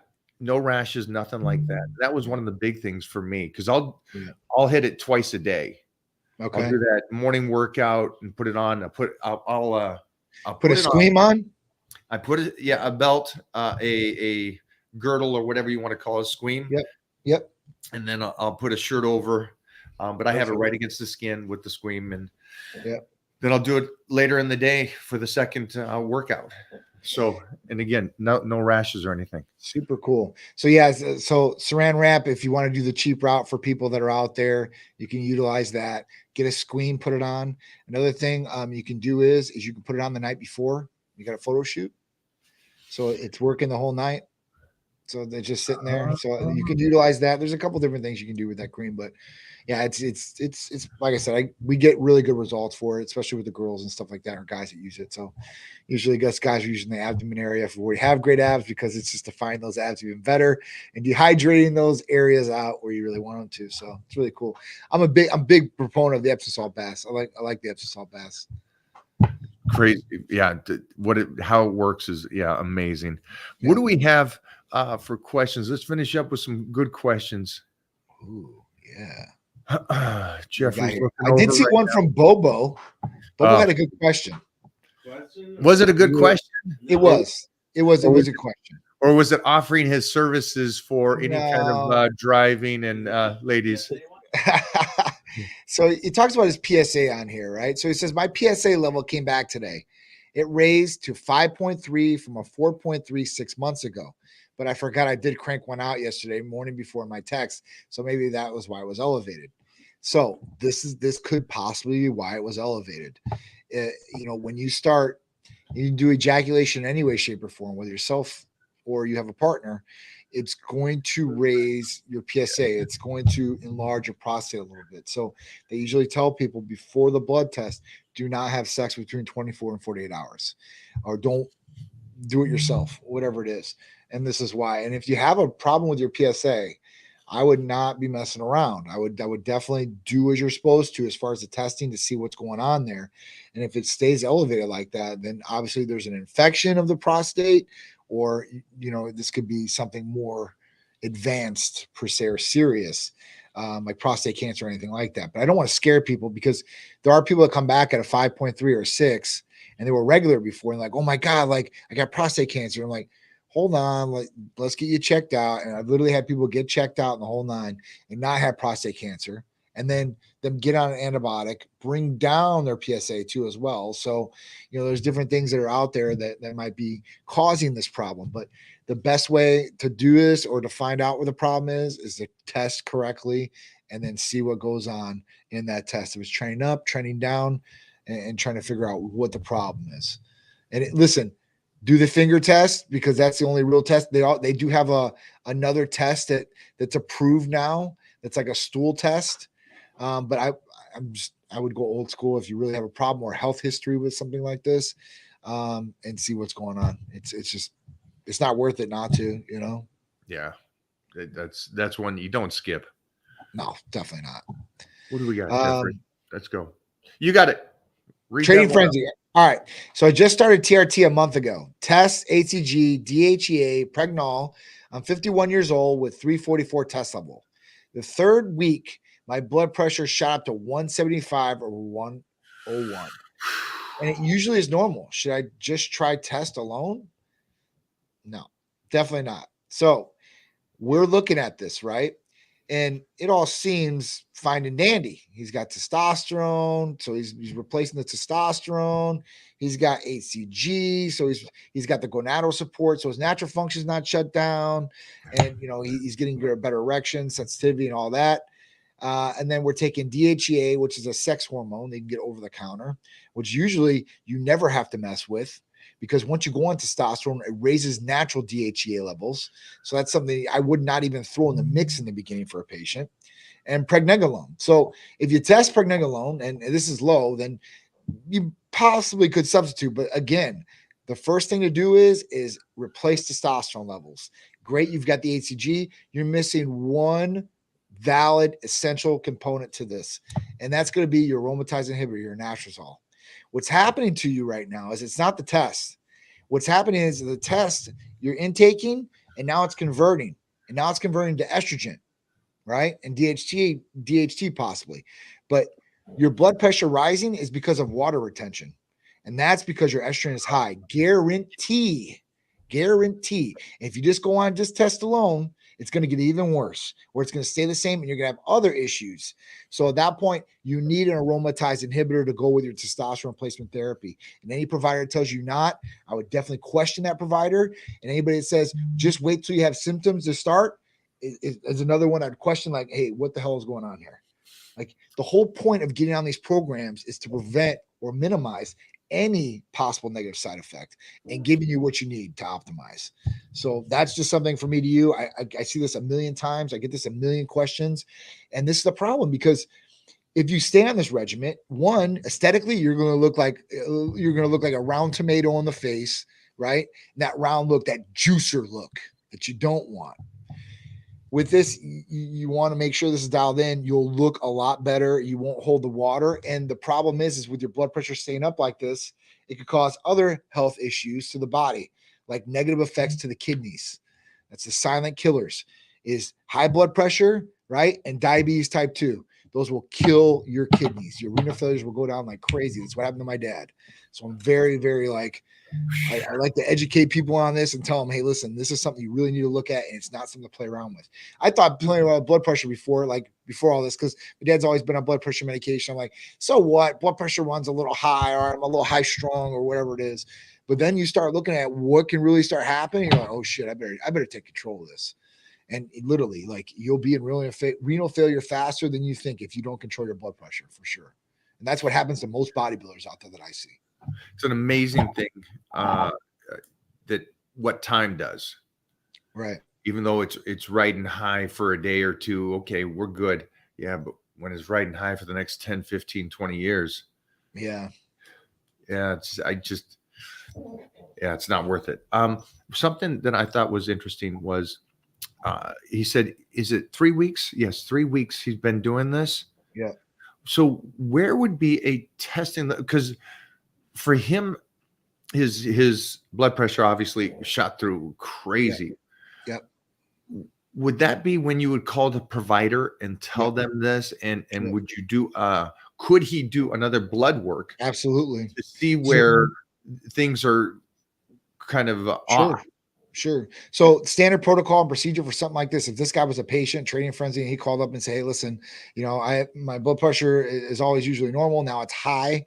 No rashes, nothing like that. That was one of the big things for me because I'll hit it twice a day. Okay. I'll do that morning workout and put it on. I'll put a Scream on. I put it, a belt, a girdle or whatever you want to call it, Scream. Yep. And then I'll put a shirt over, but I have it right against the skin with the Scream, and then I'll do it later in the day for the second workout. So, and again, no rashes or anything. Super cool. So so Saran wrap, if you want to do the cheap route for people that are out there, you can utilize that. Get a Scream, put it on. Another thing you can do is you can put it on the night before you got a photo shoot. So it's working the whole night. So they're just sitting there. So you can utilize that. There's a couple different things you can do with that cream, but yeah, it's like I said, we get really good results for it, especially with the girls and stuff like that, or guys that use it. So usually guys are using the abdomen area for where you have great abs, because it's just to find those abs even better and dehydrating those areas out where you really want them to. So it's really cool. I'm a big proponent of the Epsom salt baths. I like the Epsom salt baths. Crazy. Yeah. How it works is amazing. Yeah. What do we have for questions? Let's finish up with some good questions. Ooh, yeah. Jeffrey's I did see one from Bobo. Bobo had a good question. Was it a good question? It was. It was a question. Or was it offering his services for any kind of driving and ladies? So he talks about his PSA on here, right? So he says, my PSA level came back today. It raised to 5.3 from a 4.3 6 months ago. But I forgot I did crank one out yesterday morning before my text. So maybe that was why it was elevated. So this could possibly be why it was elevated. When you start, you can do ejaculation in any way, shape, or form, whether yourself or you have a partner, it's going to raise your PSA. It's going to enlarge your prostate a little bit. So they usually tell people before the blood test, do not have sex between 24 and 48 hours, or don't do it yourself, whatever it is. And this is why. And if you have a problem with your PSA, I would not be messing around. I would definitely do as you're supposed to as far as the testing to see what's going on there. And if it stays elevated like that, then obviously there's an infection of the prostate, or, this could be something more advanced per se, or serious, like prostate cancer or anything like that. But I don't want to scare people, because there are people that come back at a 5.3 or 6 and they were regular before and like, oh my God, like I got prostate cancer. I'm like, hold on, let's get you checked out. And I've literally had people get checked out in the whole 9 and not have prostate cancer, and then them get on an antibiotic, bring down their PSA too as well. So, there's different things that are out there that might be causing this problem. But the best way to do this, or to find out what the problem is to test correctly and then see what goes on in that test. If it's trending up, trending down, and trying to figure out what the problem is. And listen, do the finger test, because that's the only real test. They do have another test that's approved now. That's like a stool test. But I would go old school if you really have a problem or health history with something like this, and see what's going on. It's not worth it not to, Yeah, that's one you don't skip. No, definitely not. What do we got, Jeffrey? Let's go. You got it. Trading Frenzy. All right. So I just started TRT a month ago. Test, HCG, DHEA, Pregnol. I'm 51 years old with 344 test level. The third week, my blood pressure shot up to 175 or 101. And it usually is normal. Should I just try test alone? No, definitely not. So we're looking at this, right? And it all seems fine and dandy. He's got testosterone, so he's replacing the testosterone. He's got HCG, so he's got the gonadal support, so his natural function is not shut down, and he's getting a better erection, sensitivity, and all that. And then we're taking DHEA, which is a sex hormone they can get over the counter, which usually you never have to mess with because once you go on testosterone, it raises natural DHEA levels. So that's something I would not even throw in the mix in the beginning for a patient. And pregnenolone. So if you test pregnenolone and this is low, then you possibly could substitute. But again, the first thing to do is replace testosterone levels. Great, you've got the HCG. You're missing one valid essential component to this, and that's going to be your aromatase inhibitor, your anastrozole. What's happening to you right now is it's not the test. What's happening is the test you're intaking, and now it's converting, to estrogen, right? And DHT possibly, but your blood pressure rising is because of water retention, and that's because your estrogen is high. Guarantee. If you just go on just test alone, it's going to get even worse, or it's going to stay the same and you're going to have other issues. So at that point, you need an aromatase inhibitor to go with your testosterone replacement therapy. And any provider that tells you not, I would definitely question that provider. And anybody that says, just wait till you have symptoms to start is another one I'd question, like, hey, what the hell is going on here? Like, the whole point of getting on these programs is to prevent or minimize any possible negative side effect and giving you what you need to optimize. So that's just something for me to you. I see this a million times. I get this a million questions. And this is the problem, because if you stay on this regimen, one, aesthetically, you're going to look like a round tomato on the face, right? And that round look, that juicer look that you don't want. With this, you want to make sure this is dialed in. You'll look a lot better. You won't hold the water. And the problem is with your blood pressure staying up like this, it could cause other health issues to the body, like negative effects to the kidneys. That's the silent killers, is high blood pressure, right? And diabetes type 2. Those will kill your kidneys. Your renal failures will go down like crazy. That's what happened to my dad. So I'm very, very I like to educate people on this and tell them, hey, listen, this is something you really need to look at, and it's not something to play around with. I thought playing around with blood pressure before all this, because my dad's always been on blood pressure medication. I'm like, so what? Blood pressure runs a little high, or I'm a little high strung, or whatever it is. But then you start looking at what can really start happening. You're like, oh shit, I better take control of this. And literally, like, you'll be in renal failure faster than you think if you don't control your blood pressure, for sure. And that's what happens to most bodybuilders out there that I see. It's an amazing thing that what time does. Right. Even though it's riding high for a day or two, okay, we're good. Yeah, but when it's riding high for the next 10, 15, 20 years. Yeah. Yeah, it's not worth it. Something that I thought was interesting was he said, is it 3 weeks? Yes, 3 weeks he's been doing this. Yeah. So where would be a testing, because for him, his blood pressure obviously shot through crazy. Yep. Would that be when you would call the provider and tell them this? And would you do could he do another blood work? Absolutely. To see where things are kind of off. Sure. So standard protocol and procedure for something like this, if this guy was a patient, training frenzy, and he called up and said, hey, listen, my blood pressure is always usually normal. Now it's high.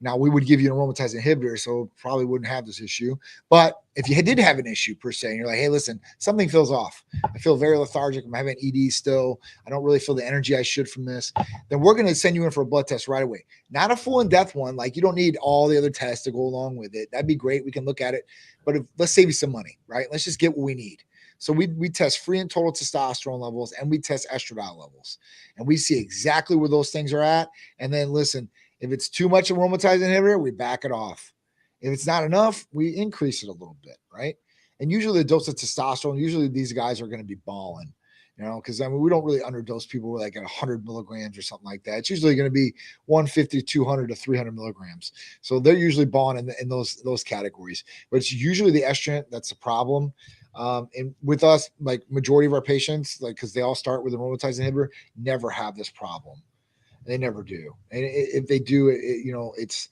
Now we would give you an aromatase inhibitor, so probably wouldn't have this issue. But if you did have an issue per se, and you're like, hey, listen, something feels off. I feel very lethargic. I'm having ED still. I don't really feel the energy I should from this. Then we're going to send you in for a blood test right away. Not a full in-depth one. Like, you don't need all the other tests to go along with it. That'd be great. We can look at it. But let's save you some money, right? Let's just get what we need. So we test free and total testosterone levels, and we test estradiol levels. And we see exactly where those things are at. And then listen, if it's too much aromatase inhibitor, we back it off. If it's not enough, we increase it a little bit, right? And usually the dose of testosterone, usually these guys are going to be balling. because I mean, we don't really underdose people with like at 100 milligrams or something like that. It's usually going to be 150, 200 to 300 milligrams. So they're usually balling in those categories, but it's usually the estrogen that's the problem. And with us, like majority of our patients, like, cause they all start with an aromatase inhibitor, never have this problem. They never do. And if they do, it's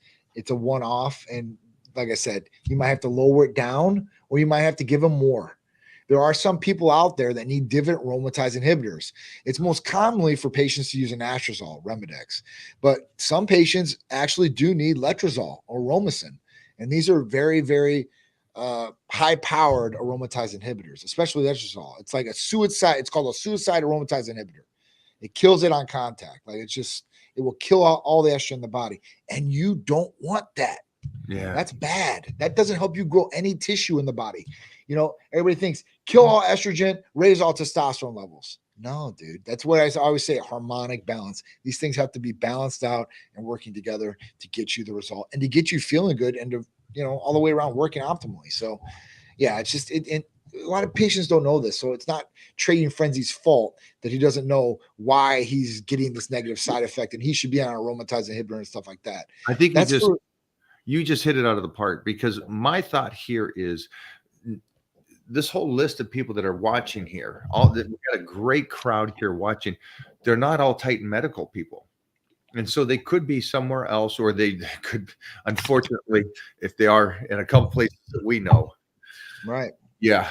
a one-off. And like I said, you might have to lower it down, or you might have to give them more. There are some people out there that need different aromatase inhibitors. It's most commonly for patients to use an anastrozole, Remedex, but some patients actually do need letrozole or Romacin, and these are very, very high-powered aromatase inhibitors, especially letrozole. It's like a suicide. It's called a suicide aromatase inhibitor. It kills it on contact. Like it will kill out all the estrogen in the body, and you don't want that. Yeah. That's bad. That doesn't help you grow any tissue in the body. Everybody thinks kill all estrogen, raise all testosterone levels. No, dude. That's what I always say, harmonic balance. These things have to be balanced out and working together to get you the result and to get you feeling good and to, all the way around working optimally. So yeah, it's just, a lot of patients don't know this. So it's not Trading Frenzy's fault that he doesn't know why he's getting this negative side effect and he should be on an aromatase inhibitor and stuff like that. I think you just hit it out of the park, because my thought here is this whole list of people that are watching here, we've got a great crowd here watching. They're not all Titan medical people. And so they could be somewhere else, or they could, unfortunately, if they are in a couple places that we know. Right. Yeah.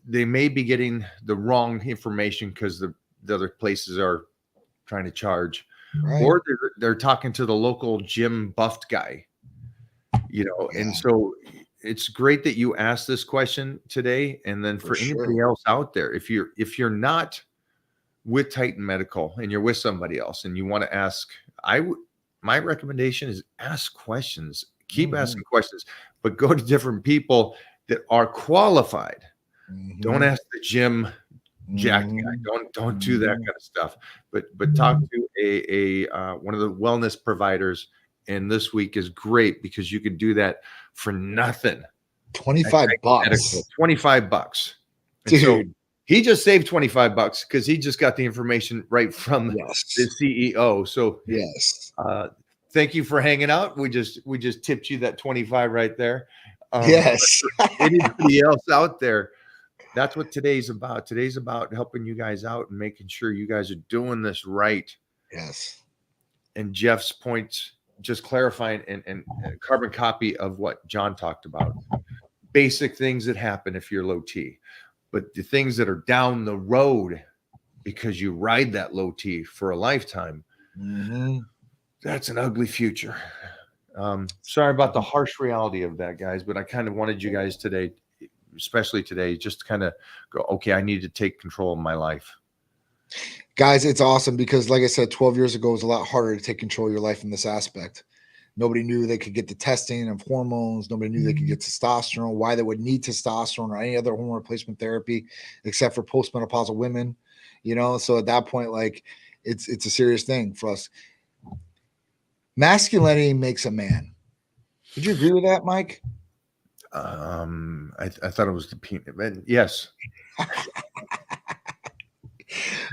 They may be getting the wrong information because the other places are trying to charge, right. Or they're talking to the local gym buffed guy, Yeah. And so it's great that you asked this question today. And then for anybody else out there, if you're not with Titan Medical and you're with somebody else and you want to ask, my recommendation is ask questions, keep asking questions, but go to different people that are qualified. Don't ask the gym jack guy. Don't do that kind of stuff. But talk to a one of the wellness providers. And this week is great because you can do that for nothing. $25. $25. Dude. So he just saved $25 because he just got the information right from the CEO. So yes. Thank you for hanging out. We just tipped you that 25 right there. Yes. Anybody else out there, that's what today's about. Today's about helping you guys out and making sure you guys are doing this right. Yes. And Jeff's points, just clarifying and carbon copy of what John talked about. Basic things that happen if you're low T, but the things that are down the road because you ride that low T for a lifetime, that's an ugly future. Sorry about the harsh reality of that, guys, but I kind of wanted you guys today, especially today, just to kind of go, okay, I need to take control of my life. Guys, it's awesome because, like I said, 12 years ago, it was a lot harder to take control of your life in this aspect. Nobody knew they could get the testing of hormones. Nobody knew they could get testosterone, why they would need testosterone or any other hormone replacement therapy, except for postmenopausal women, So at that point, like it's a serious thing for us. Masculinity makes a man. Would you agree with that, Mike? I thought it was the penis. Yes.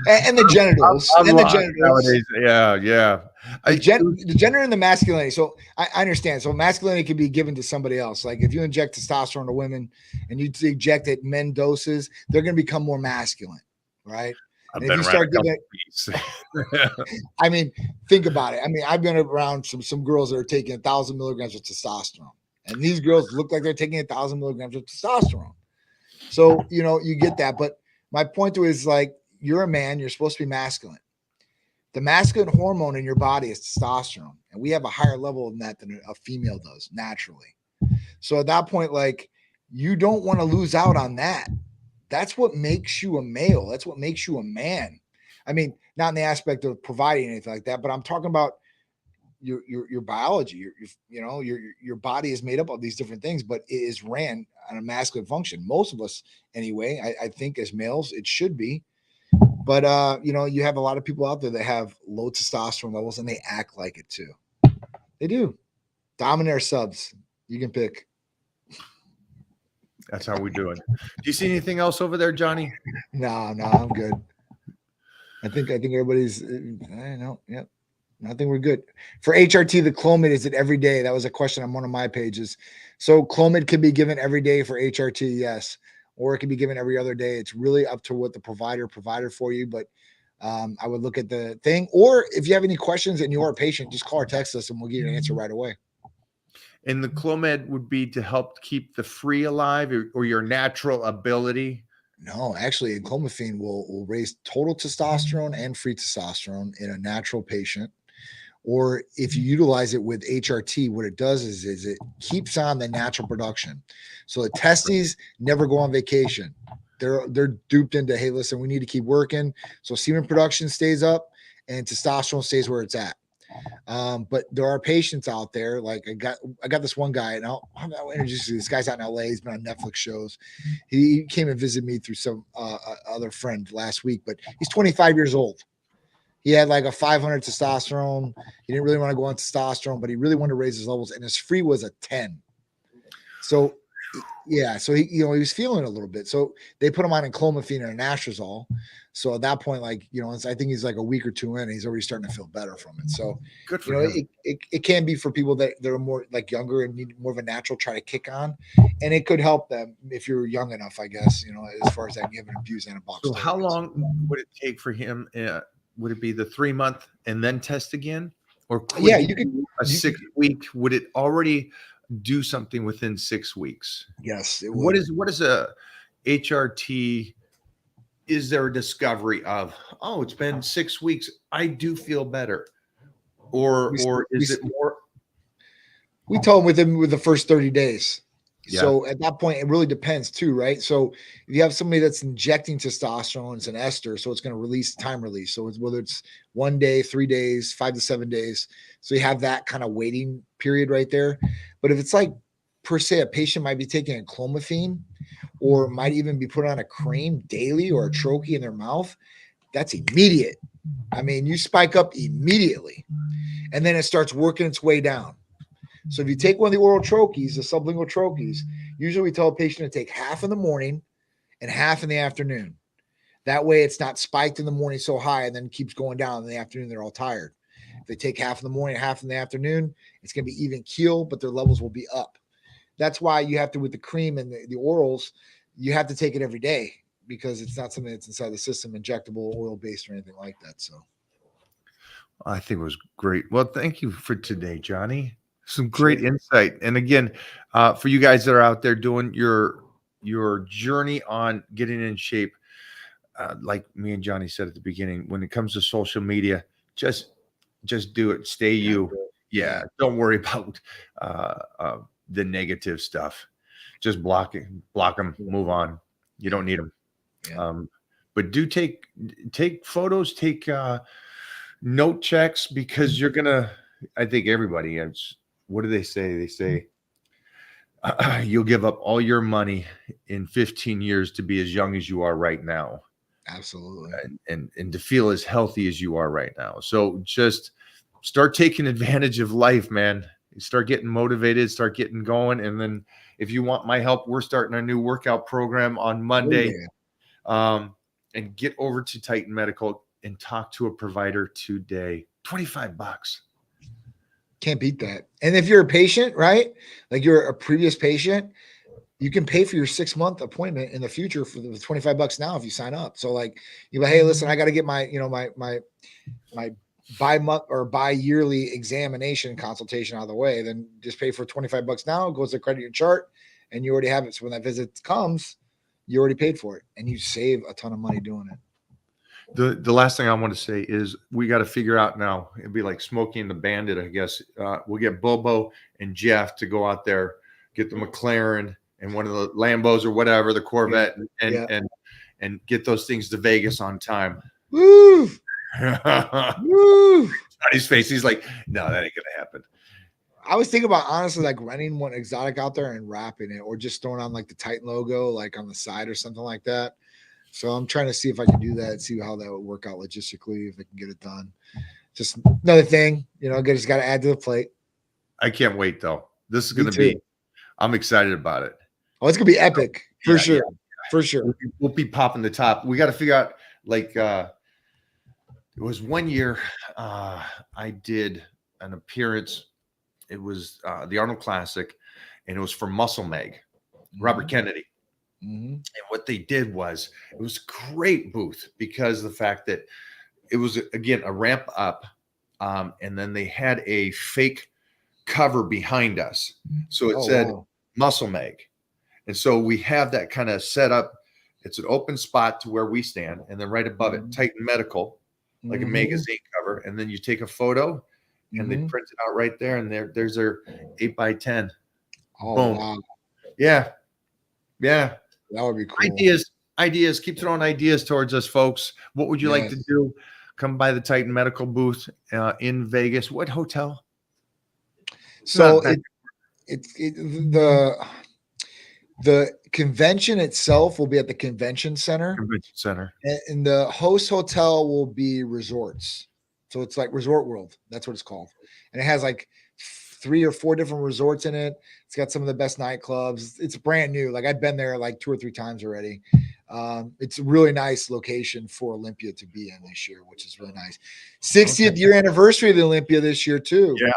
and the genitals. And the genitals. Nowadays. Yeah. The gender and the masculinity. So I understand. So masculinity can be given to somebody else. Like if you inject testosterone to women and you inject it men doses, they're going to become more masculine, right? I've and been if you start giving I mean, think about it. I mean, I've been around some girls that are taking 1,000 milligrams of testosterone, and these girls look like they're taking 1,000 milligrams of testosterone. So, you get that. But my point to it is, like, you're a man, you're supposed to be masculine. The masculine hormone in your body is testosterone, and we have a higher level of that than a female does naturally. So at that point, like, you don't want to lose out on that. That's what makes you a male. That's what makes you a man. I mean, not in the aspect of providing anything like that, but I'm talking about your biology. Your body is made up of these different things, but it is ran on a masculine function. Most of us, anyway. I think as males, it should be. But you have a lot of people out there that have low testosterone levels, and they act like it too. They do. Dominator subs. You can pick. That's how we do it. Do you see anything else over there, Johnny? No, I'm good. I think everybody's. I know. Yep. I think we're good for HRT. The Clomid, is it every day? That was a question on one of my pages. So Clomid could be given every day for HRT, yes, or it can be given every other day. It's really up to what the provided for you. But I would look at the thing, or if you have any questions and you are a patient, just call or text us and we'll give you an answer right away. And the Clomid would be to help keep the free alive, or your natural ability. No, actually, clomiphene will raise total testosterone and free testosterone in a natural patient. Or if you utilize it with HRT, what it does is it keeps on the natural production. So the testes never go on vacation. They're duped into, hey, listen, we need to keep working. So semen production stays up and testosterone stays where it's at. But there are patients out there, like I got this one guy, and I'll introduce you. This guy's out in LA. He's been on Netflix shows. He came and visited me through some other friend last week, but he's 25 years old. He had like a 500 testosterone. He didn't really want to go on testosterone, but he really wanted to raise his levels, and his free was a 10. So yeah, so he was feeling it a little bit. So they put him on clomiphene and anastrozole. So at that point, like, I think he's like a week or two in, and he's already starting to feel better from it. So Good for him. it can be for people that are more like younger and need more of a natural try to kick on, and it could help them if you're young enough, I guess. As far as that given abuse anabolic. So how long would it take for him? Would it be the 3-month and then test again, or yeah, you could a 6-week? Would it already do something within 6 weeks? Yes. What is a HRT? Is there a discovery of, oh, it's been 6 weeks, I do feel better, or is it more? We told him with the first 30 days. Yeah. So at that point, it really depends too, right? So if you have somebody that's injecting testosterone, it's an ester, so it's going to release time release. So it's whether it's 1 day, 3 days, 5 to 7 days. So you have that kind of waiting period right there. But if it's like per se, a patient might be taking a clomiphene or might even be put on a cream daily or a troche in their mouth, that's immediate. I mean, you spike up immediately, and then it starts working its way down. So if you take one of the oral troches, the sublingual troches, usually we tell a patient to take half in the morning and half in the afternoon. That way it's not spiked in the morning so high and then keeps going down in the afternoon. They're all tired. If they take half in the morning, half in the afternoon, it's going to be even keel, but their levels will be up. That's why you have to, with the cream and the orals, you have to take it every day because it's not something that's inside the system, injectable, oil-based, or anything like that. So I think it was great. Well, thank you for today, Johnny. Some great insight. And again, for you guys that are out there doing your journey on getting in shape, like me and Johnny said at the beginning, when it comes to social media, just do it. Stay you. Yeah. Don't worry about the negative stuff. Just block them, move on. You don't need them. Yeah. But do take photos, take note checks, because you're gonna, I think everybody has. What do they say? They say you'll give up all your money in 15 years to be as young as you are right now. Absolutely. And to feel as healthy as you are right now. So just start taking advantage of life, man. Start getting motivated, start getting going. And then if you want my help, we're starting a new workout program on Monday. And get over to Titan Medical and talk to a provider today. $25. Can't beat that. And if you're a patient, right? Like you're a previous patient, you can pay for your 6-month appointment in the future for the $25 now if you sign up. So like you're like, hey, listen, I got to get my, my bi-month or bi-yearly examination consultation out of the way. Then just pay for $25 now, goes to credit your chart, and you already have it. So when that visit comes, you already paid for it, and you save a ton of money doing it. The last thing I want to say is we got to figure out now. It'd be like Smokey and the Bandit, I guess. We'll get Bobo and Jeff to go out there, get the McLaren and one of the Lambos or whatever, the Corvette, and get those things to Vegas on time. Woo! Woo! On his face, he's like, "No, that ain't gonna happen." I was thinking about honestly like renting one exotic out there and wrapping it, or just throwing on like the Titan logo, like on the side or something like that. So I'm trying to see if I can do that, see how that would work out logistically, if I can get it done. Just another thing, just got to add to the plate. I can't wait though. This is going to be, I'm excited about it. Oh, it's gonna be epic for Yeah, sure. For sure. We'll be popping the top. We got to figure out like it was one year I did an appearance. It was the Arnold Classic, and it was for Muscle Mag, Robert Kennedy. Mm-hmm. And what they did was it was a great booth because of the fact that it was again a ramp up, and then they had a fake cover behind us, so it said Muscle Mag, and so we have that kind of set up. It's an open spot to where we stand, and then right above it, Titan Medical, like a magazine cover, and then you take a photo, and they print it out right there, and there's their 8x10. Oh, boom. wow. Yeah, that would be cool. Ideas. Keep throwing ideas towards us, folks. What would you like to do? Come by the Titan Medical booth in Vegas. What hotel? So the convention itself will be at the convention center. And the host hotel will be resorts. So it's like Resort World. That's what it's called. And it has like 3 or 4 different resorts in it. It's got some of the best nightclubs. It's brand new. Like I've been there like 2 or 3 times already. It's a really nice location for Olympia to be in this year, which is really nice. 60th year anniversary of the Olympia this year too. Yeah.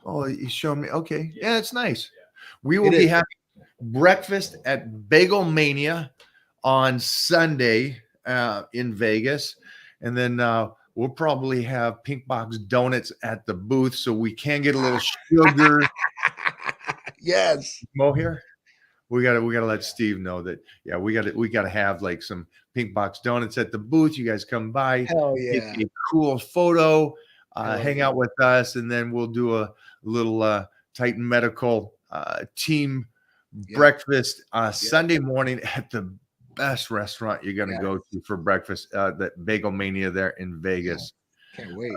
Oh, you showed me. Okay. Yeah, it's nice. We will be having breakfast at Bagel Mania on Sunday in Vegas. And then we'll probably have Pink Box Donuts at the booth so we can get a little sugar. Yes. Mo here. We gotta let Steve know that we gotta have like some Pink Box Donuts at the booth. You guys come by, hell yeah, get a cool photo, hang out with us, and then we'll do a little Titan Medical team breakfast Sunday morning at the best restaurant you're gonna go to for breakfast, that Bagel Mania there in Vegas. Can't wait.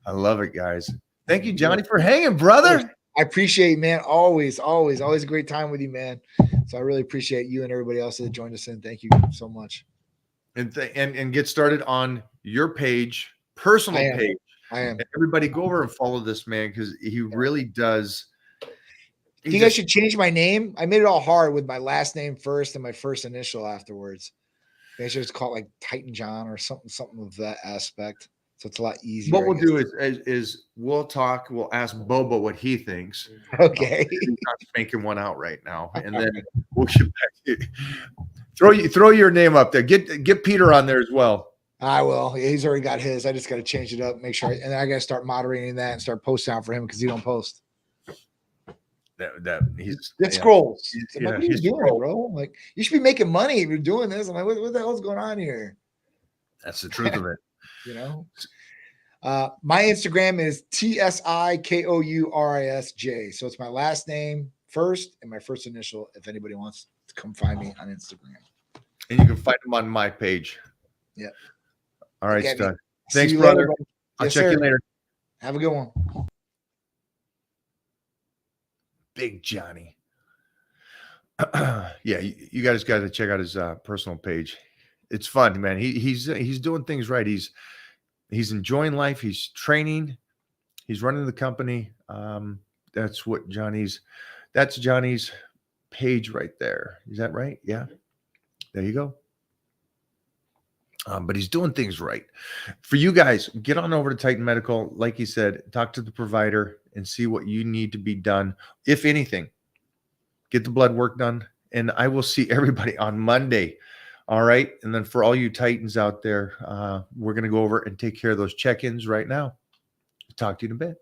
I love it, guys. Thank you, Johnny, for hanging, brother. I appreciate it, man. Always a great time with you, man. So I really appreciate you and everybody else that joined us in. Thank you so much. And get started on your page, personal page. I am. And everybody go over and follow this man because he really does. I think I should change my name. I made it all hard with my last name first and my first initial afterwards. I think I should just call it like Titan John or something of that aspect. So it's a lot easier. What we'll do is we'll talk. We'll ask Bobo what he thinks. Okay. He's not making one out right now, and then we'll get back to throw your name up there. Get Peter on there as well. I will. He's already got his. I just got to change it up, make sure, and I got to start moderating that and start posting out for him because he don't post. It scrolls. Like, what are you doing, bro? Like, you should be making money if you're doing this. I'm like, what the hell's going on here? That's the truth of it. You know, my Instagram is TSIKOURISJ. So it's my last name first and my first initial. If anybody wants to come find me on Instagram, and you can find them on my page. Yeah. All right, Stud. Thanks, brother. I'll check you later. Have a good one. Big Johnny. Yeah, you guys got to check out his personal page. It's fun, man. He's doing things right. He's enjoying life. He's training. He's running the company. That's Johnny's page right there. Is that right? Yeah. There you go. But he's doing things right. For you guys, get on over to Titan Medical. Like he said, talk to the provider and see what you need to be done. If anything, get the blood work done. And I will see everybody on Monday. All right. And then for all you Titans out there, we're going to go over and take care of those check-ins right now. Talk to you in a bit.